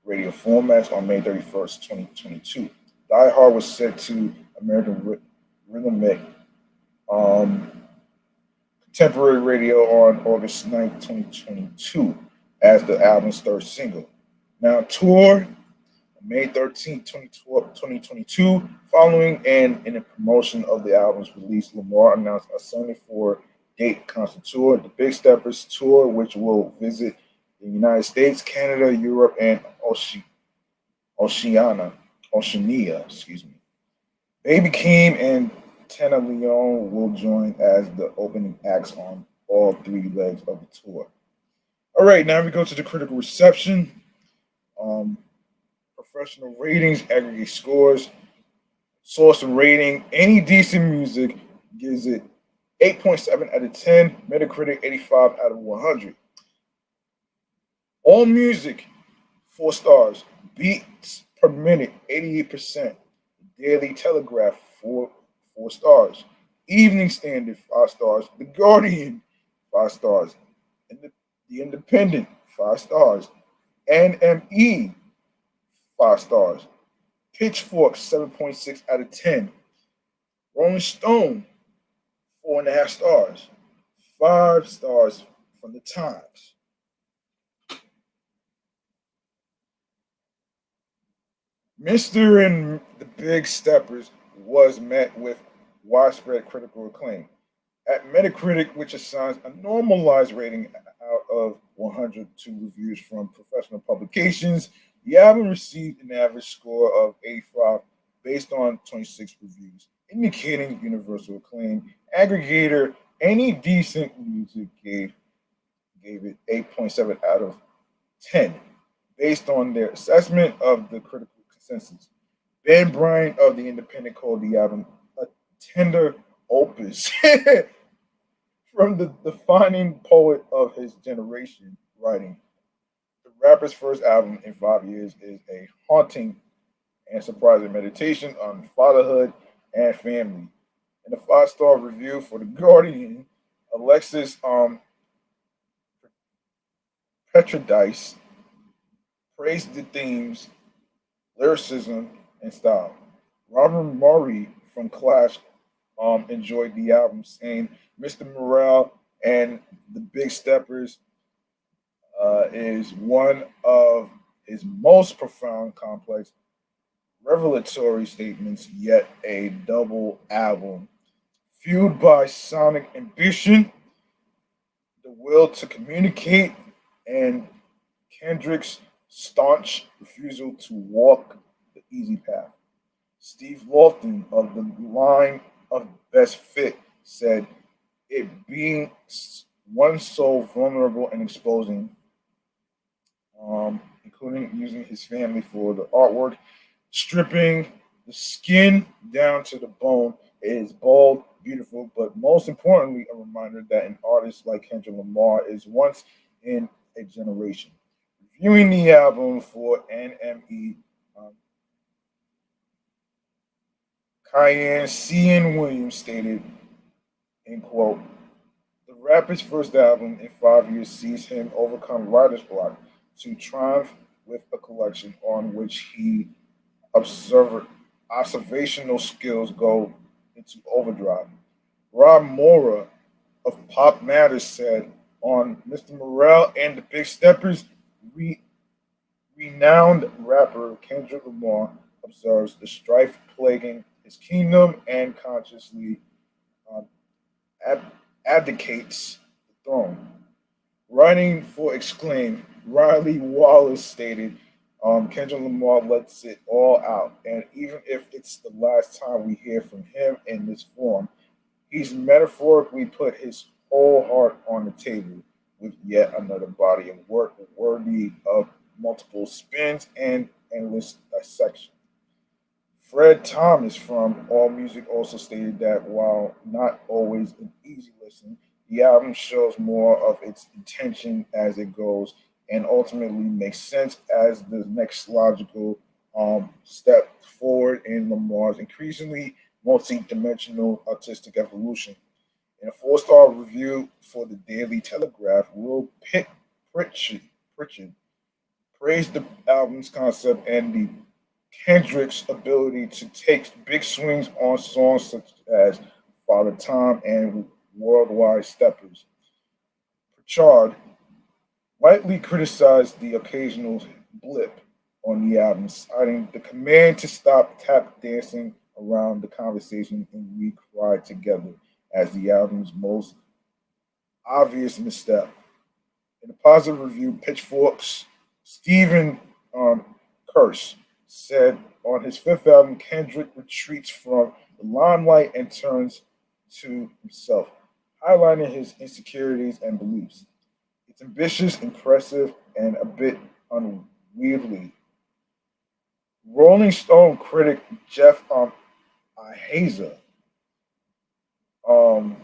radio formats on May 31st, 2022. Die Hard was sent to American rhythmic um, contemporary radio on August 9th, 2022 as the album's third single. Now, tour on May 13th, 2022, following and in the promotion of the album's release, Lamar announced a 74-date concert tour, the Big Steppers Tour, which will visit the United States, Canada, Europe, and Oceania. Excuse me. Baby Keem and Tana Leon will join as the opening acts on all three legs of the tour. All right, now we go to the critical reception. Um, Professional ratings, aggregate scores, source rating. Any Decent Music gives it 8.7 out of 10. Metacritic 85 out of 100. All Music 4 stars. Beats per minute 88%. Daily Telegraph 4 stars. Evening Standard 5 stars. The Guardian 5 stars. And the Independent 5 stars. NME 5 stars. Pitchfork 7.6 out of 10. Rolling Stone 4.5 stars. 5 stars from the Times. Mr. and the Big Steppers was met with widespread critical acclaim. At Metacritic, which assigns a normalized rating out of 100 to reviews from professional publications, the album received an average score of 85 based on 26 reviews, indicating universal acclaim. Aggregator Any Decent Music gave it 8.7 out of 10 based on their assessment of the critical consensus. Ben Bryant of The Independent called the album a tender opus from the defining poet of his generation, writing, "The rapper's first album in 5 years is a haunting and surprising meditation on fatherhood and family." In a 5-star review for The Guardian, Alexis Petrodice praised the themes, lyricism, and style. Robert Murray from Clash enjoyed the album, saying Mr. Morale and the Big Steppers is one of his most profound, complex, revelatory statements, yet a double album. Fueled by sonic ambition, the will to communicate, and Kendrick's staunch refusal to walk the easy path. Steve Lofton of the line of Best Fit said, "It being one so vulnerable and exposing, including using his family for the artwork, stripping the skin down to the bone. It is bold, beautiful, but most importantly, a reminder that an artist like Kendrick Lamar is once in a generation. Reviewing the album for NME, um, Cayenne C.N. Williams stated, in quote, the rapper's first album in 5 years sees him overcome writer's block to triumph with a collection on which he observer, observational skills go into overdrive. Rob Mora of Pop Matters said on Mr. Morale and the Big Steppers, re- renowned rapper Kendrick Lamar observes the strife plaguing his kingdom and consciously um, ab- abdicates the throne. Writing for Exclaim, Riley Wallace stated, Kendrick Lamar lets it all out, and even if it's the last time we hear from him in this form, he's metaphorically put his whole heart on the table with yet another body of work worthy of multiple spins and endless dissection. Fred Thomas from AllMusic also stated that while not always an easy listen, the album shows more of its intention as it goes and ultimately makes sense as the next logical step forward in Lamar's increasingly multi-dimensional artistic evolution. In a four-star review for the Daily Telegraph, Pritchard, Pritchard praised the album's concept and the Kendrick's ability to take big swings on songs such as Father Time and Worldwide Steppers. Pritchard rightly criticized the occasional blip on the album, citing the command to stop tap dancing around the conversation and we cried together as the album's most obvious misstep. In a positive review, Pitchfork's Stephen um, Curse said on his fifth album, Kendrick retreats from the limelight and turns to himself, highlighting his insecurities and beliefs. It's ambitious, impressive, and a bit unwieldy. Rolling Stone critic Jeff Ihaza um,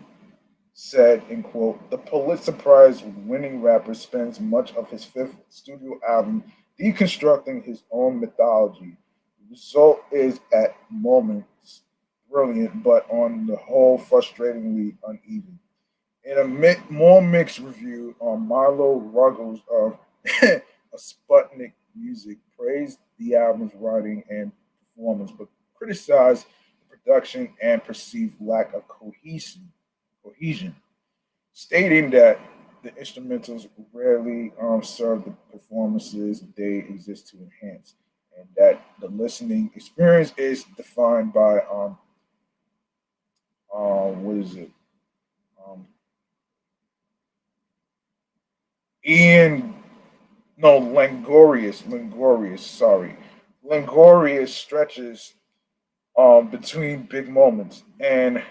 said, in quote, the Pulitzer Prize winning rapper spends much of his fifth studio album deconstructing his own mythology. The result is at moments brilliant, but on the whole frustratingly uneven. In a more mixed review, Milo Ruggles of Sputnik Music praised the album's writing and performance, but criticized the production and perceived lack of cohesion, stating that the instrumentals rarely serve the performances they exist to enhance, and that the listening experience is defined by what is it? Um, Ian, no, Langorious stretches between big moments and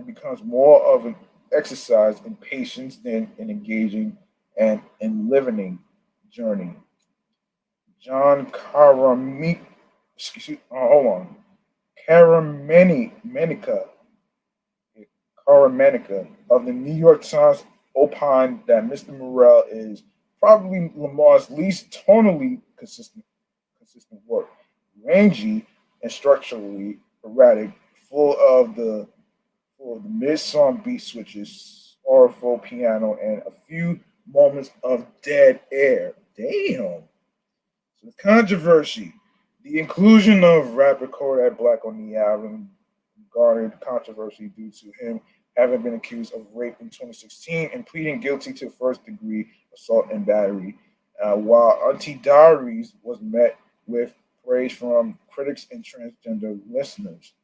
becomes more of an exercise in patience than an engaging and enlivening journey. John Karamik, excuse, hold on, Karamenika, Karamenika of the New York Times opined that Mr. Morale is probably Lamar's least tonally consistent work, rangy and structurally erratic, full of the mid-song beat switches, sorrowful piano, and a few moments of dead air. Damn. So the controversy. The inclusion of rapper Kodak Black on the album garnered controversy due to him having been accused of rape in 2016 and pleading guilty to first degree assault and battery, while Auntie Diaries was met with praise from critics and transgender listeners.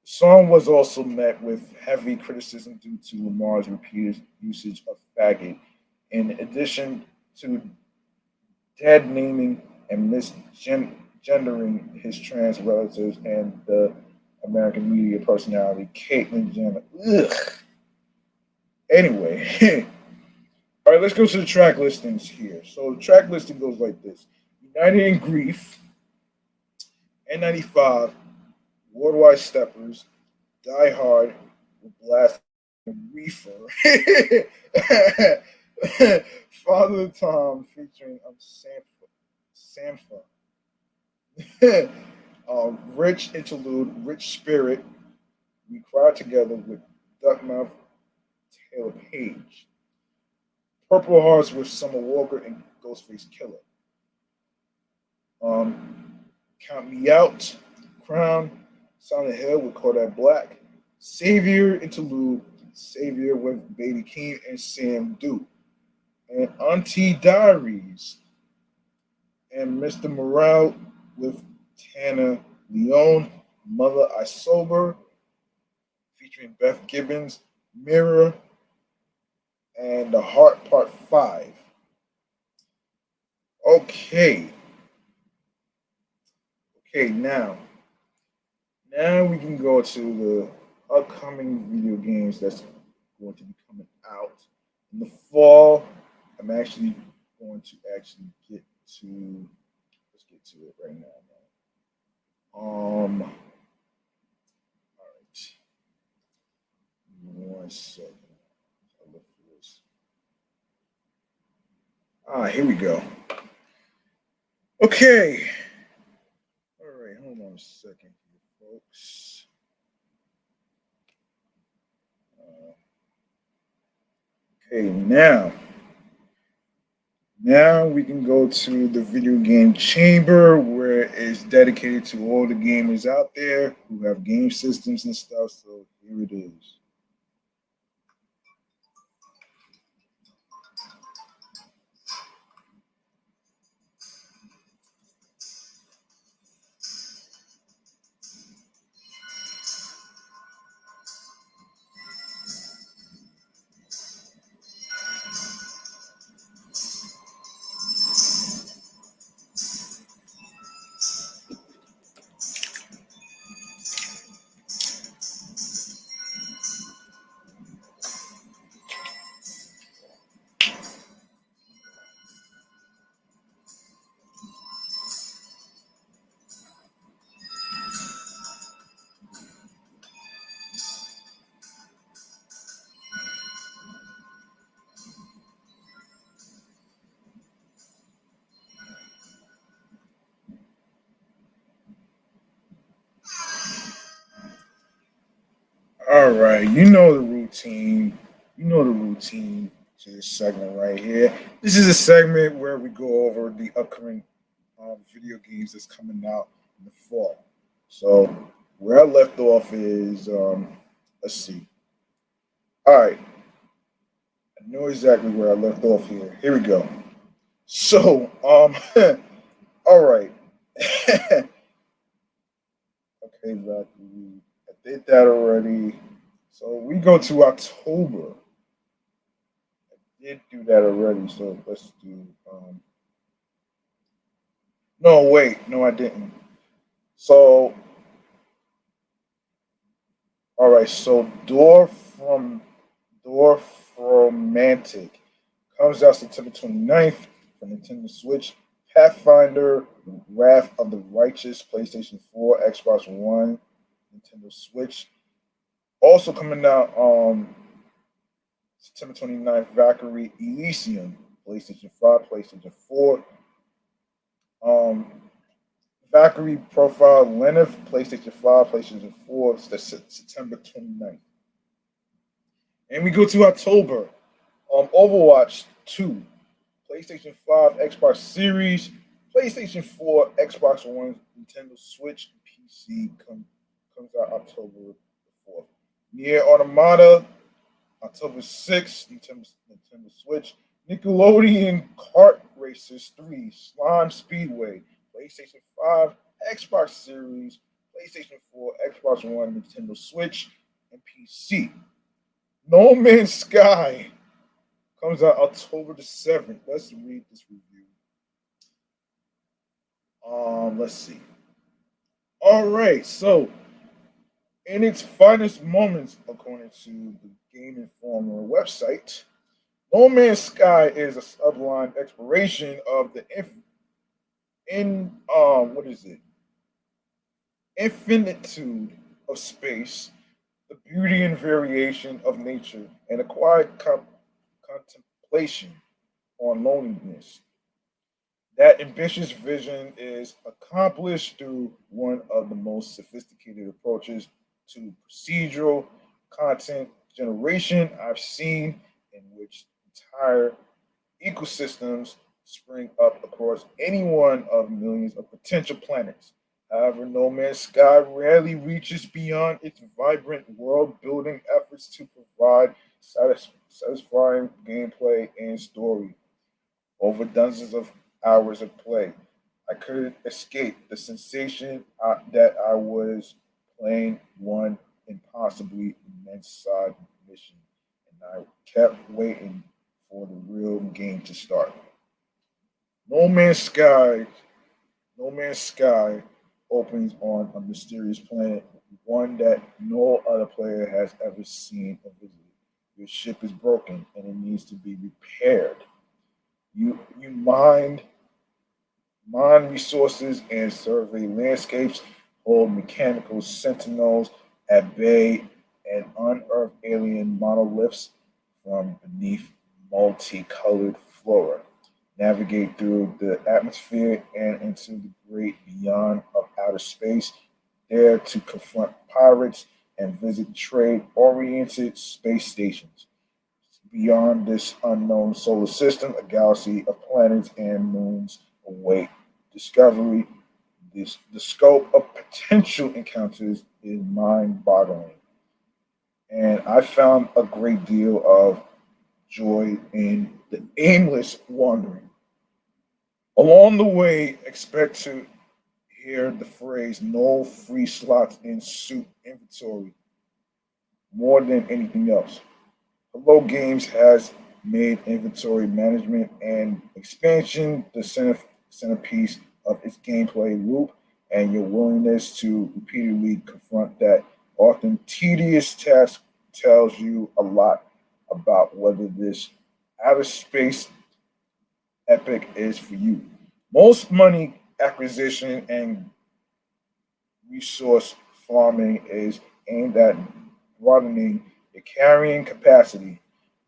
The song was also met with heavy criticism due to Lamar's repeated usage of faggot, in addition to dead naming and misgendering his trans relatives and the American media personality Caitlyn Jenner. Ugh. Anyway, all right, let's go to the track listings here. So the track listing goes like this: United in Grief, N95, Worldwide Steppers, Die Hard, with Blast Reefer, Father Tom featuring Sampha, Rich Interlude, Rich Spirit, We Cry Together with Duckmouth Taylor Page, Purple Hearts with Summer Walker and Ghostface Killer, um, Count Me Out, Crown, Silent Hill with Kodak Black, Savior Interlude, Savior with Baby Keem and Sam Duke, and Auntie Diaries, and Mr. Morale with Tana Leone, Mother I Sober, featuring Beth Gibbons, Mirror, and The Heart Part 5. Okay, okay, now we can go to the upcoming video games that's going to be coming out in the fall. I'm actually going to get to let's get to it right now. All right, one second. I'll look for this. Here we go. Okay. All right, hold on a second here, folks. Okay, now we can go to the video game chamber where it's dedicated to all the gamers out there who have game systems and stuff. So here it is. All right, you know the routine. You know the routine to this segment right here. This is a segment where we go over the upcoming video games that's coming out in the fall. So where I left off is let's see. All right, I know exactly where I left off here. Here we go. So all right. Okay, Zachary. I did that already. So we go to October. Did do that already. So let's do. No, wait. No, I didn't. So all right. So Dorfromantic comes out September 29th for Nintendo Switch. Pathfinder, Wrath of the Righteous, PlayStation 4, Xbox One, Nintendo Switch. Also coming out September 29th, Valkyrie Elysium, PlayStation 5, PlayStation 4. Um, Valkyrie Profile Lenith, PlayStation 5, PlayStation 4, September 29th. And we go to October. Overwatch 2, PlayStation 5, Xbox Series, PlayStation 4, Xbox One, Nintendo Switch, PC comes out October the 4th. Nier Automata, October 6th, Nintendo Switch. Nickelodeon Kart Racers 3, Slime Speedway, PlayStation 5, Xbox Series, PlayStation 4, Xbox One, Nintendo Switch, and PC. No Man's Sky comes out October the 7th. Let's read this review. Let's see. All right, so in its finest moments, according to Game Informer website, No Man's Sky is a sublime exploration of the what is it? Infinitude of space, the beauty and variation of nature, and a quiet contemplation on loneliness. That ambitious vision is accomplished through one of the most sophisticated approaches to procedural content generation I've seen, in which entire ecosystems spring up across any one of millions of potential planets. However, No Man's Sky rarely reaches beyond its vibrant world building efforts to provide satisfying gameplay and story. Over dozens of hours of play, I couldn't escape the sensation that I was playing one impossibly immense side mission, and I kept waiting for the real game to start. No Man's Sky, No Man's Sky opens on a mysterious planet, one that no other player has ever seen or visited. Your ship is broken and it needs to be repaired. You mine resources and survey landscapes, hold mechanical sentinels at bay, and unearth alien monoliths from beneath multicolored flora. Navigate through the atmosphere and into the great beyond of outer space, there to confront pirates and visit trade oriented space stations. Beyond this unknown solar system, a galaxy of planets and moons await discovery. The scope of potential encounters is mind boggling. And I found a great deal of joy in the aimless wandering. Along the way, expect to hear the phrase no free slots in soup inventory more than anything else. Hello Games has made inventory management and expansion the centerpiece of its gameplay loop, and your willingness to repeatedly confront that often tedious task tells you a lot about whether this outer space epic is for you. Most money acquisition and resource farming is aimed at broadening the carrying capacity.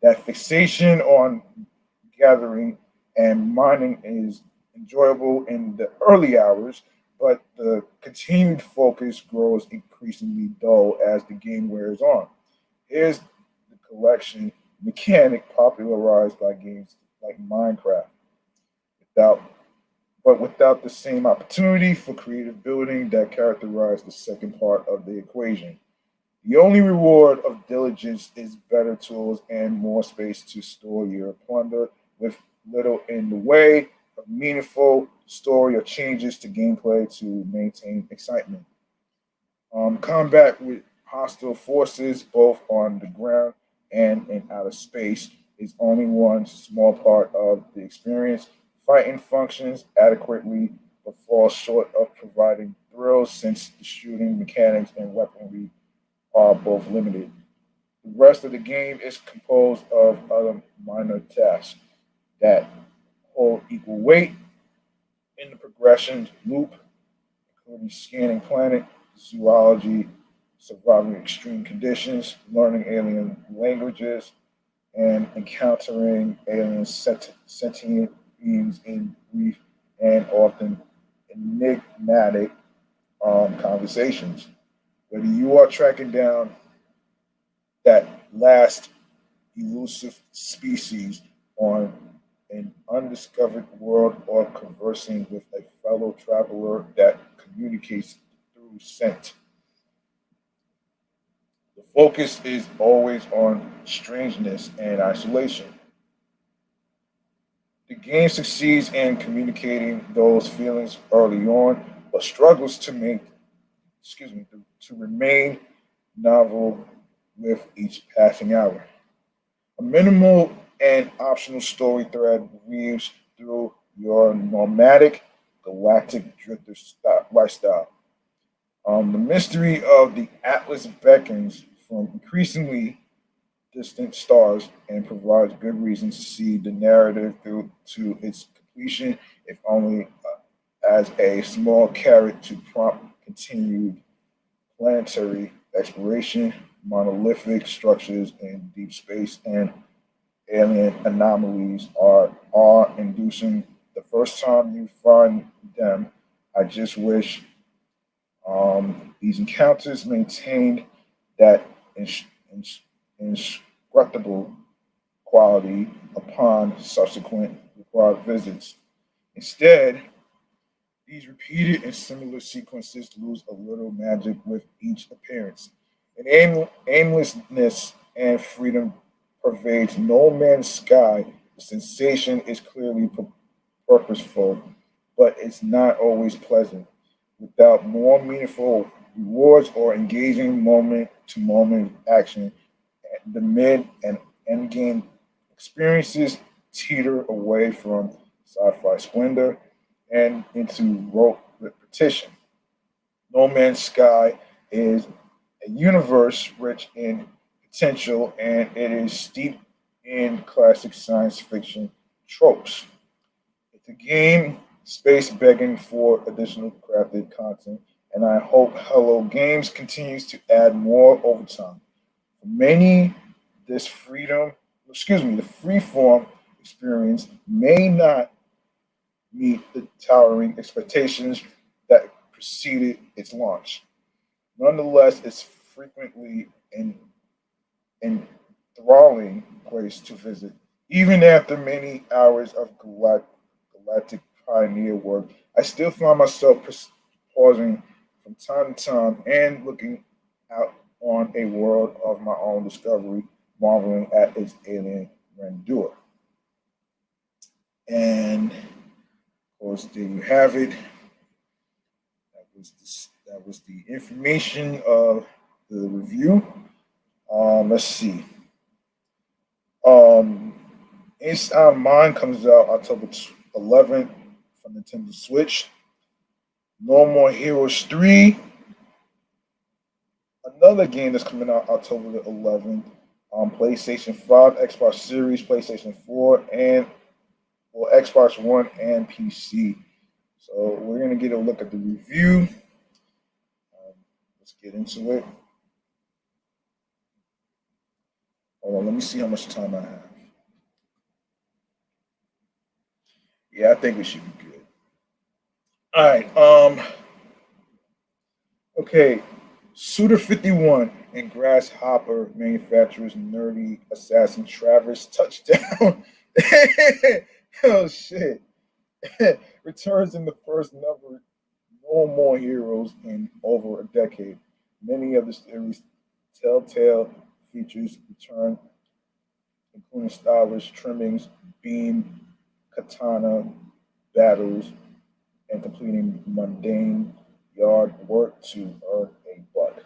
That fixation on gathering and mining is enjoyable in the early hours, but the continued focus grows increasingly dull as the game wears on. Here's the collection mechanic popularized by games like Minecraft, without without the same opportunity for creative building that characterized the second part of the equation. The only reward of diligence is better tools and more space to store your plunder, with little in the way of meaningful story or changes to gameplay to maintain excitement. Combat with hostile forces, both on the ground and in outer space, is only one small part of the experience. Fighting functions adequately but falls short of providing thrills since the shooting mechanics and weaponry are both limited. The rest of the game is composed of other minor tasks that hold equal weight in the progression loop, including scanning planet, zoology, surviving extreme conditions, learning alien languages, and encountering alien sentient beings in brief and often enigmatic conversations. Whether you are tracking down that last elusive species on an undiscovered world or conversing with a fellow traveler that communicates through scent, the focus is always on strangeness and isolation. The game succeeds in communicating those feelings early on, but struggles to remain novel with each passing hour. A minimal and optional story thread weaves through your nomadic galactic drifter lifestyle. The mystery of the Atlas beckons from increasingly distant stars and provides good reason to see the narrative through to its completion, if only as a small carrot to prompt continued planetary exploration, monolithic structures in deep space, and alien anomalies are awe-inducing. The first time you find them, I just wish these encounters maintained that inscrutable quality upon subsequent required visits. Instead, these repeated and similar sequences lose a little magic with each appearance. An aimlessness and freedom pervades No Man's Sky. The sensation is clearly purposeful, but it's not always pleasant. Without more meaningful rewards or engaging moment to moment action, the mid and end game experiences teeter away from sci fi splendor and into rote repetition. No Man's Sky is a universe rich in potential, and it is steeped in classic science fiction tropes. It's a game space begging for additional crafted content, and I hope Hello Games continues to add more over time. For many, this the freeform experience may not meet the towering expectations that preceded its launch. Nonetheless, it's frequently an enthralling place to visit. Even after many hours of galactic pioneer work, I still find myself pausing from time to time and looking out on a world of my own discovery, marveling at its alien grandeur. And of course, there you have it. That was the information of the review. Let's see. Um, Inside Mine comes out October 11th for Nintendo Switch. No More Heroes 3, another game that's coming out October the 11th on PlayStation 5, Xbox Series, PlayStation 4, and Xbox One and PC. So we're gonna get a look at the review. Let's get into it. Hold on, let me see how much time I have. Yeah, I think we should be good. All right. Okay. Suitor 51 and Grasshopper manufacturers nerdy assassin Travis touchdown. Oh shit. Returns in the first number. No more heroes in over a decade. Many of the series' telltale features return, including stylish trimmings, beam, katana battles, and completing mundane yard work to earn a buck.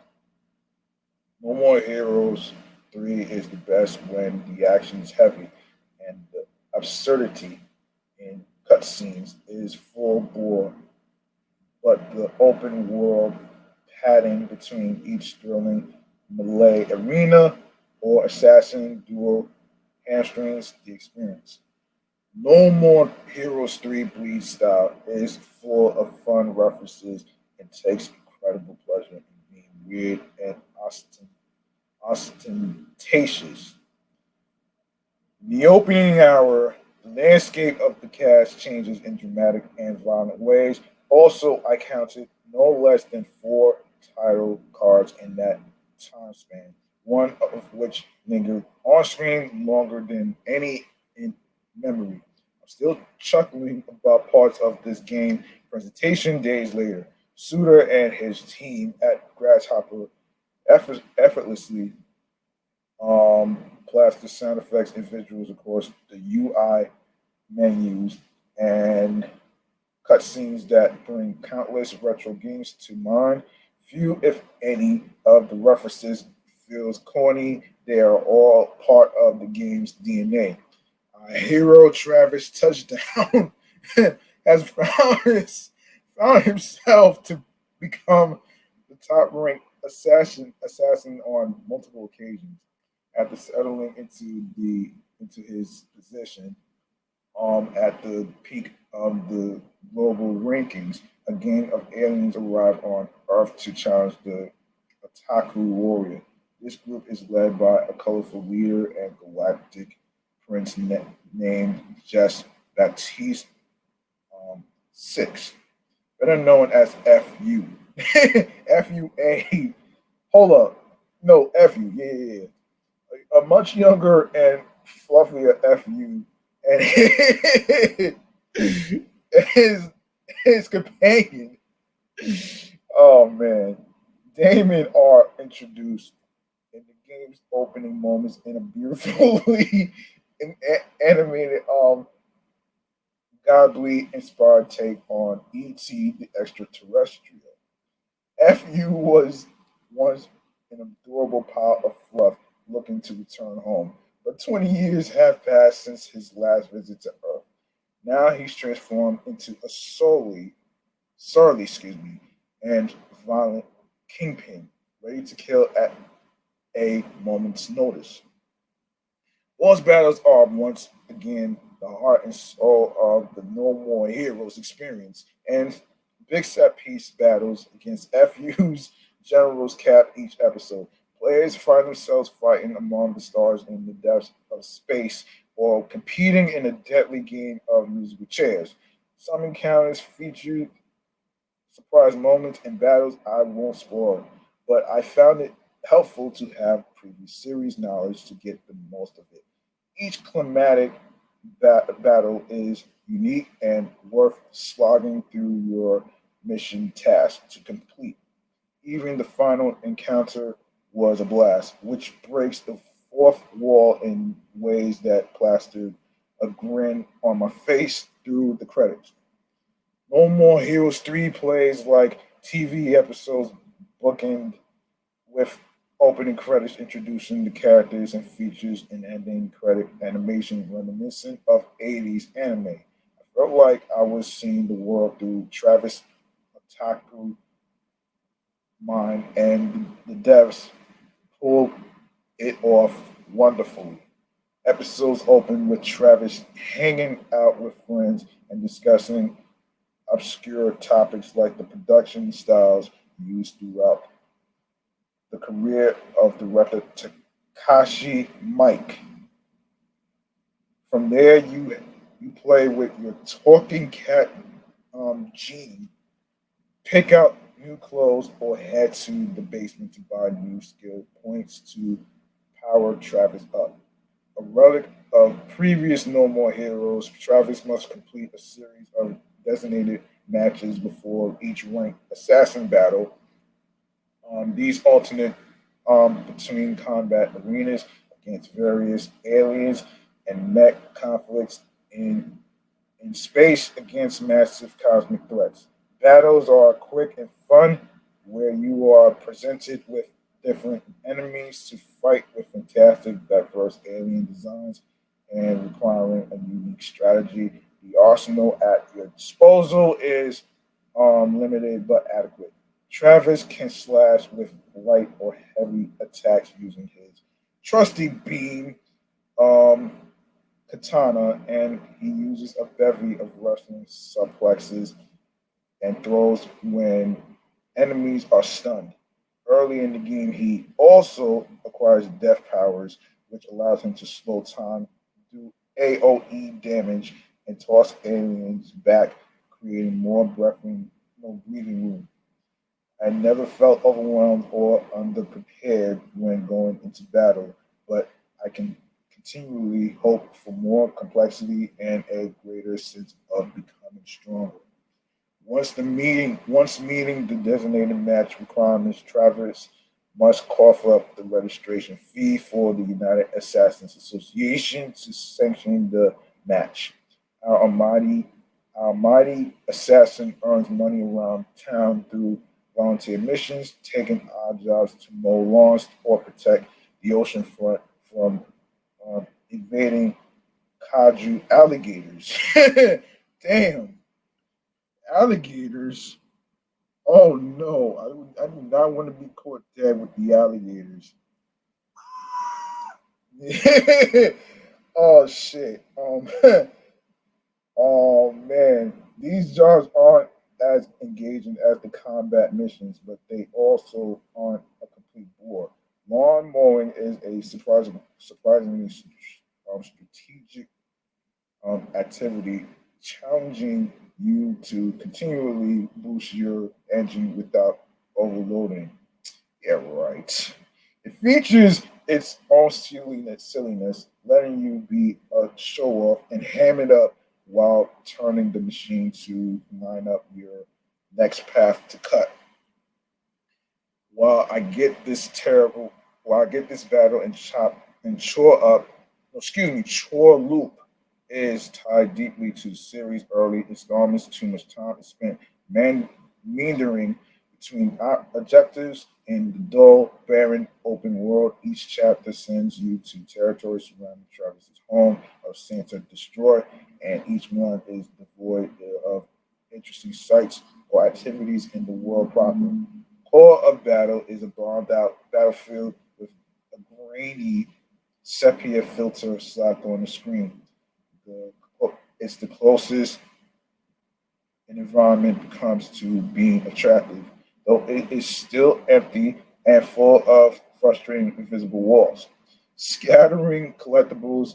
No More Heroes 3 is the best when the action is heavy and the absurdity in cutscenes is full bore, but the open world padding between each thrilling melee arena or assassin duel hamstrings the experience. No More Heroes 3 Bleed Style is full of fun references and takes incredible pleasure in being weird and ostentatious. In the opening hour, the landscape of the cast changes in dramatic and violent ways. Also, I counted no less than four title cards in that time span, one of which lingered on screen longer than any in memory. I'm still chuckling about parts of this game presentation days later. Suter and his team at Grasshopper effortlessly plaster sound effects and visuals, of course, the UI menus, and cutscenes that bring countless retro games to mind. Few, if any, of the references feels corny. They are all part of the game's DNA. Hero Travis Touchdown has found himself to become the top ranked assassin on multiple occasions. after settling into his position at the peak of the global rankings, a gang of aliens arrive on Earth to challenge the Otaku Warrior. This group is led by a colorful leader and galactic prince named Jess Baptiste Six, better known as FU. FUA. Hold up. No, FU. Yeah, yeah, yeah. A much younger and fluffier FU. And his, his companion, oh man, Damon are introduced in the game's opening moments in a beautifully animated, godly inspired take on E.T. the Extraterrestrial. FU was once an adorable pile of fluff looking to return home, but 20 years have passed since his last visit to Earth. Now he's transformed into a surly, and violent kingpin, ready to kill at a moment's notice. Boss battles are once again the heart and soul of the No More Heroes experience, and big set piece battles against FU's generals cap each episode. Players find themselves fighting among the stars in the depths of space or competing in a deadly game of musical chairs. Some encounters feature surprise moments and battles I won't spoil, but I found it helpful to have previous series knowledge to get the most of it. Each climatic battle is unique and worth slogging through your mission task to complete. Even the final encounter was a blast, which breaks the fourth wall in ways that plastered a grin on my face through the credits. No More Heroes 3 plays like TV episodes bookend with opening credits introducing the characters and features and ending credit animation reminiscent of 80s anime. I felt like I was seeing the world through Travis Otaku mind, and the devs pulled it off wonderfully. Episodes open with Travis hanging out with friends and discussing obscure topics like the production styles used throughout the career of director Takashi Mike. From there, you play with your talking cat Gene, pick out new clothes, or head to the basement to buy new skill points to power Travis up. A relic of previous No More Heroes, Travis must complete a series of designated matches before each ranked assassin battle. These alternate between combat arenas against various aliens and mech conflicts in space against massive cosmic threats. Battles are quick and fun, where you are presented with different enemies to fight with fantastic, diverse alien designs and requiring a unique strategy. The arsenal at your disposal is limited but adequate. Travis can slash with light or heavy attacks using his trusty beam um, katana, and he uses a bevy of wrestling suplexes and throws when enemies are stunned. Early in the game, he also acquires death powers, which allows him to slow time, do AoE damage, and toss aliens back, creating more breathing room. I never felt overwhelmed or underprepared when going into battle, but I can continually hope for more complexity and a greater sense of becoming stronger. Once meeting the designated match requirements, Travis must cough up the registration fee for the United Assassins Association to sanction the match. Our almighty, our mighty assassin earns money around town through volunteer missions, taking odd jobs to mow lawns or protect the ocean front from invading kaiju alligators. Damn, alligators. Oh no, I do not want to be caught dead with the alligators. Oh shit. Oh man, these jobs aren't as engaging as the combat missions, but they also aren't a complete bore. Lawn mowing is a surprisingly strategic activity, challenging you to continually boost your engine without overloading. Yeah, right. It features its own silliness, letting you be a show off and ham it up while turning the machine to line up your next path to cut. While I get this terrible, while I get this battle and chop and chore up, no, excuse me, chore loop is tied deeply to the series' early installments. Too much time is spent meandering between objectives in the dull, barren, open world. Each chapter sends you to territory surrounding Travis's home of Santa Destroy, and each one is devoid of interesting sights or activities in the world proper. Core of battle is a bombed out battlefield with a grainy sepia filter slapped on the screen. The, it's the closest an environment comes to being attractive, though it is still empty and full of frustrating invisible walls. Scattering collectibles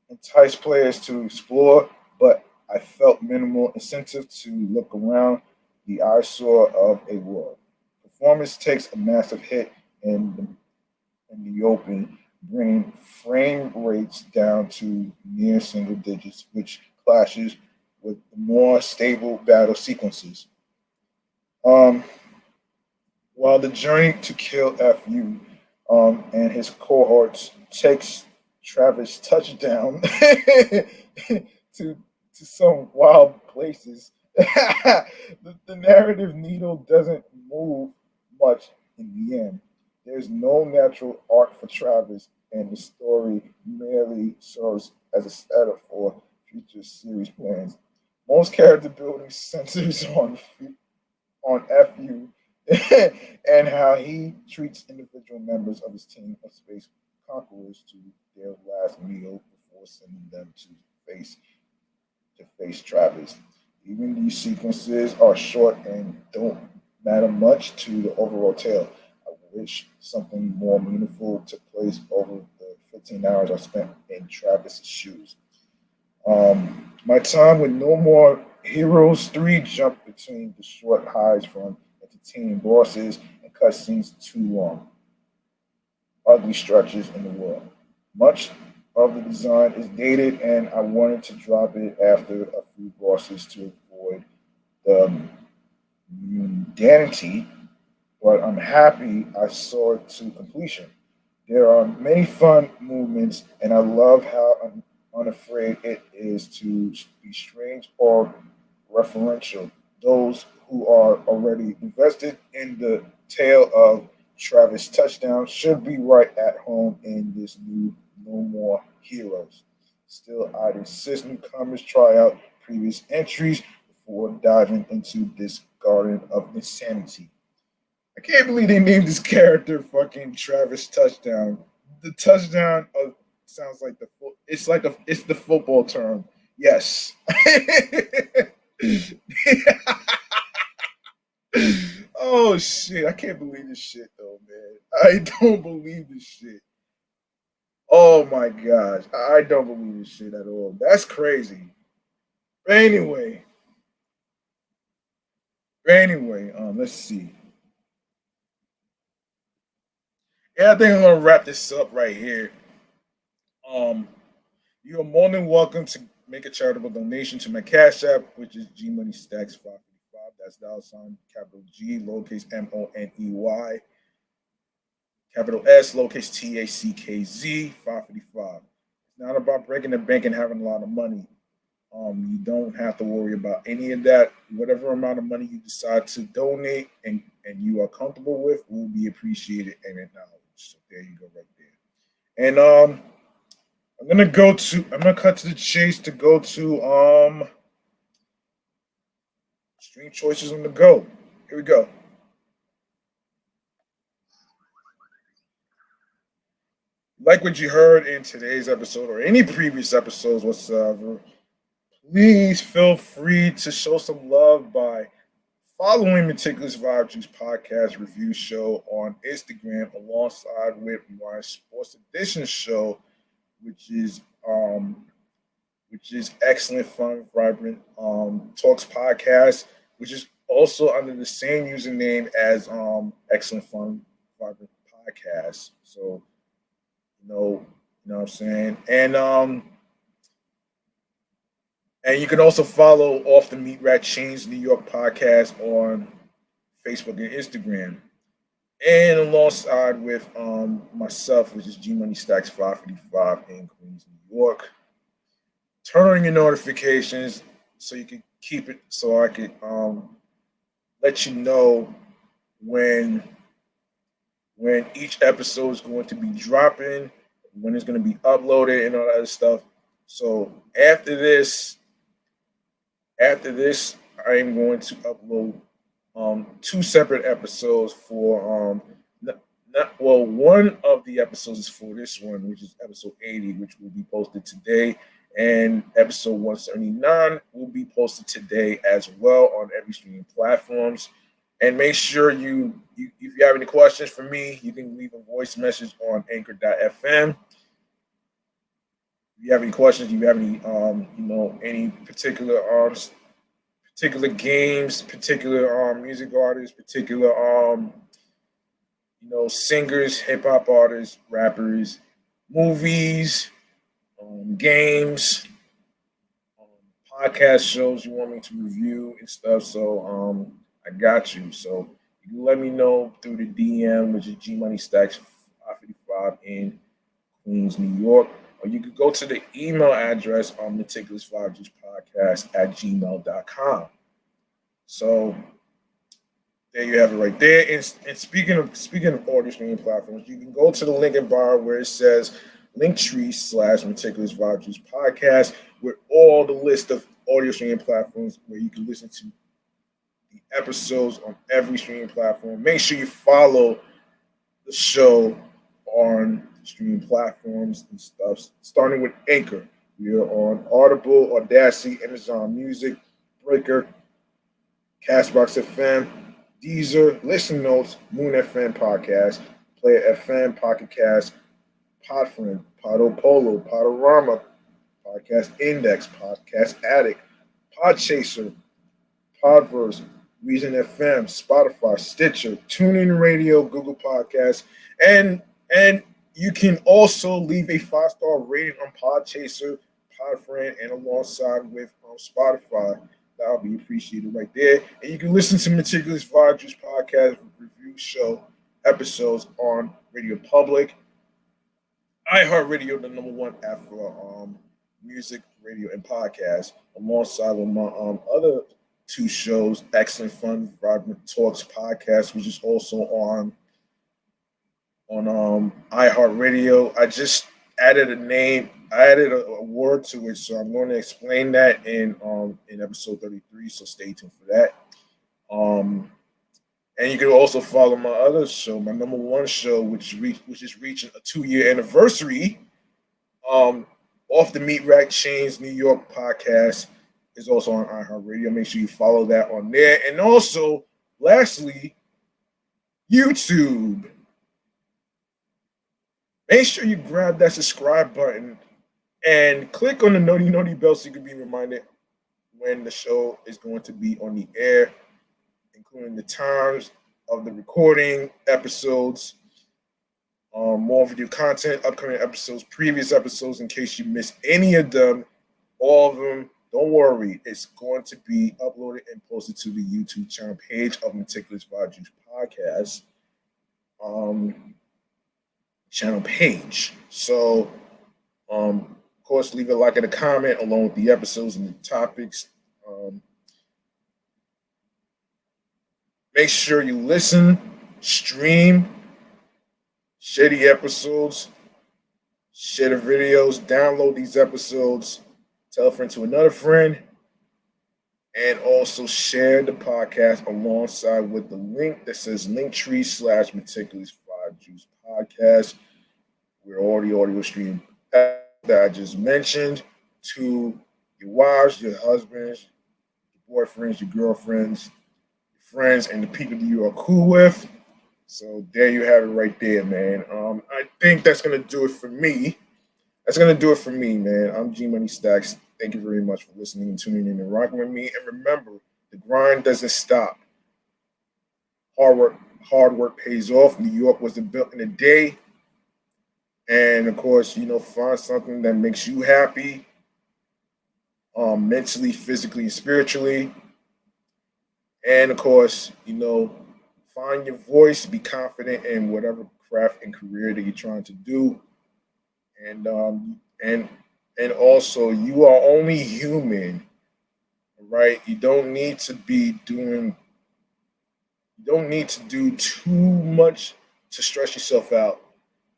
entice players to explore, but I felt minimal incentive to look around the eyesore of a world. Performance takes a massive hit in the open, bringing frame rates down to near single digits, which clashes with more stable battle sequences. Um, while the journey to kill FU and his cohorts takes Travis touchdown to some wild places, the narrative needle doesn't move much in the end. There's no natural arc for Travis, and the story merely serves as a setup for future series plans. Most character building centers on FU and how he treats individual members of his team of space conquerors to their last meal before sending them to face Travis. Even these sequences are short and don't matter much to the overall tale. I wish something more meaningful took place over the 15 hours I spent in Travis's shoes. My time with No More Heroes 3 jumped between the short highs from entertaining bosses and cutscenes too long, ugly stretches in the world. Much of the design is dated, and I wanted to drop it after a few bosses to avoid the mundanity, but I'm happy I saw it to completion. There are many fun movements, and I love how unafraid it is to be strange or referential. Those who are already invested in the tale of Travis touchdown should be right at home in this new No More Heroes. Still, I'd insist newcomers try out previous entries before diving into this garden of insanity. I can't believe they named this character fucking Travis Touchdown. The touchdown sounds like it's the football term. Yes. Oh shit! I can't believe this shit though, man. I don't believe this shit. Oh my gosh, I don't believe this shit at all. That's crazy. But anyway, let's see. Yeah, I think I'm gonna wrap this up right here. Um, you are more than welcome to make a charitable donation to my Cash App, which is G Money Stacks 555. That's dollar sign capital G, lowercase Money, capital S, lowercase TACKZ 555. It's not about breaking the bank and having a lot of money. You don't have to worry about any of that. Whatever amount of money you decide to donate and you are comfortable with will be appreciated and acknowledged. So there you go, right there. And I'm gonna cut to the chase to go to stream choices on the go. Here we go. like what you heard in today's episode or any previous episodes whatsoever, please feel free to show some love by following Meticulous Vibe Juice Podcast Review Show on Instagram alongside with my Sports Edition show, which is um which is Excellent Fun Vibrant Talks Podcast, which is also under the same username as Excellent Fun Vibrant Podcast. So you know what I'm saying? And you can also follow Off the Meat Rat Chains New York podcast on Facebook and Instagram. And alongside with myself, which is G Money Stacks 555 in Queens, New York. Turn on your notifications so you can keep it so I can let you know when each episode is going to be dropping, when it's going to be uploaded and all that other stuff. So after this, I am going to upload two separate episodes for one of the episodes is for this one, which is episode 80, which will be posted today, and episode 179 will be posted today as well on every streaming platforms. And make sure if you have any questions for me, you can leave a voice message on anchor.fm. If you have any questions, you have any any particular games, particular music artists, particular singers, hip hop artists, rappers, movies, games, podcast shows you want me to review and stuff. So I got you. So you can let me know through the DM, which is G Money Stacks 555 in Queens, New York. Or you could go to the email address on Meticulous Vibe Juice Podcast at gmail.com. So there you have it right there. And speaking of audio streaming platforms, you can go to the link in bar where it says Linktree/Meticulous Vibe Juice Podcast with all the list of audio streaming platforms where you can listen to the episodes on every streaming platform. Make sure you follow the show on streaming platforms and stuff, starting with Anchor. We are on Audible, Audacity, Amazon Music, Breaker, Castbox FM, Deezer, Listen Notes, Moon FM Podcast, Player FM, Pocket Cast, Podfriend, Podopolo, Podorama, Podcast Index, Podcast Addict, Podchaser, Podverse, Reason FM, Spotify, Stitcher, TuneIn Radio, Google Podcasts, and you can also leave a 5-star rating on Podchaser, Podfriend, and alongside with Spotify. That'll be appreciated right there. And you can listen to Meticulous Vibe Juice Podcast Review Show episodes on Radio Public, iHeartRadio, the number one app for music, radio, and podcast, alongside with my other two shows, Excellent Fun Vibrant Talks Podcast, which is also on iHeartRadio. I just added a word to it, so I'm going to explain that in episode 33. So stay tuned for that. And you can also follow my other show, my number one show, which is reaching a 2-year anniversary. Off the Meat Rack Chains New York podcast is also on iHeartRadio. Make sure you follow that on there. And also, lastly, YouTube. Make sure you grab that subscribe button and click on the noti bell so you can be reminded when the show is going to be on the air, including the times of the recording, episodes, more video content, upcoming episodes, previous episodes, in case you missed any of them, all of them. Don't worry, it's going to be uploaded and posted to the YouTube channel page of Meticulous Vibe Juice Podcast channel page. So, of course, leave a like and a comment along with the episodes and the topics. Make sure you listen, stream, share the episodes, share the videos, download these episodes, tell a friend to another friend, and also share the podcast alongside with the link that says Linktree/Meticulous Vibe Juice Podcast, where all the audio stream that I just mentioned to your wives, your husbands, your boyfriends, your girlfriends, your friends, and the people that you are cool with. So there you have it right there, man. I think that's gonna do it for me. That's gonna do it for me, man. I'm G Money Stacks. Thank you very much for listening and tuning in and rocking with me. And remember, the grind doesn't stop. Hard work, hard work pays off. New York wasn't built in a day. And of course, find something that makes you happy, mentally, physically, and spiritually. And of course, find your voice, be confident in whatever craft and career that you're trying to do. And also, you are only human, right? You don't need to do too much to stress yourself out.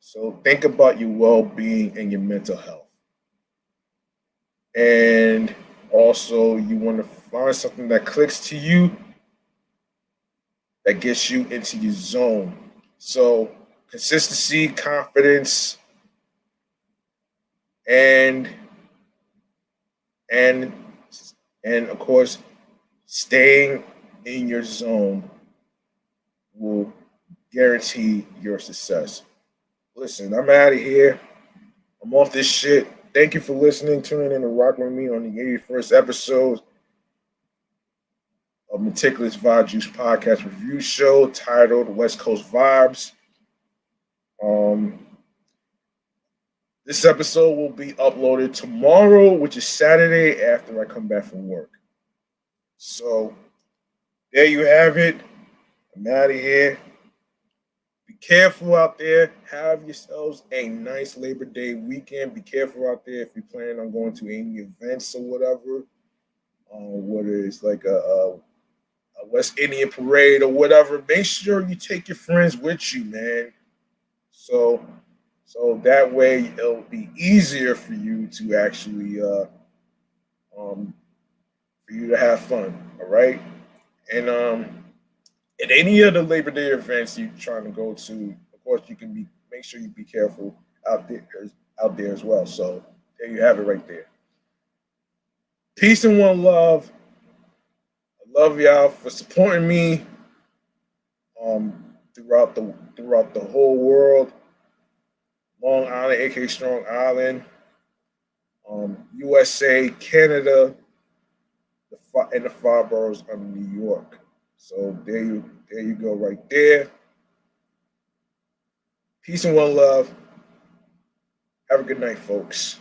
So think about your well-being and your mental health. And also, you want to find something that clicks to you, that gets you into your zone. So consistency, confidence, and and and of course, staying in your zone will guarantee your success. Listen, I'm out of here. I'm off this shit. Thank you for listening, tuning in and rocking with me on the 81st episode of Meticulous Vibe Juice Podcast Review Show titled West Coast Vibes. Um, this episode will be uploaded tomorrow, which is Saturday after I come back from work. So there you have it. I'm out of here. Be careful out there. Have yourselves a nice Labor Day weekend. Be careful out there if you're planning on going to any events or whatever. Whether it's like a West Indian parade or whatever. Make sure you take your friends with you, man. So that way it'll be easier for you to actually um, for you to have fun. All right, and at any of the Labor Day events you're trying to go to, of course you can make sure you be careful out there as well. So there you have it right there. Peace and one love. I love y'all for supporting me throughout the whole world. Long Island, aka Strong Island, USA, Canada, and the five boroughs of New York. So there you go right there. Peace and one love. Have a good night, folks.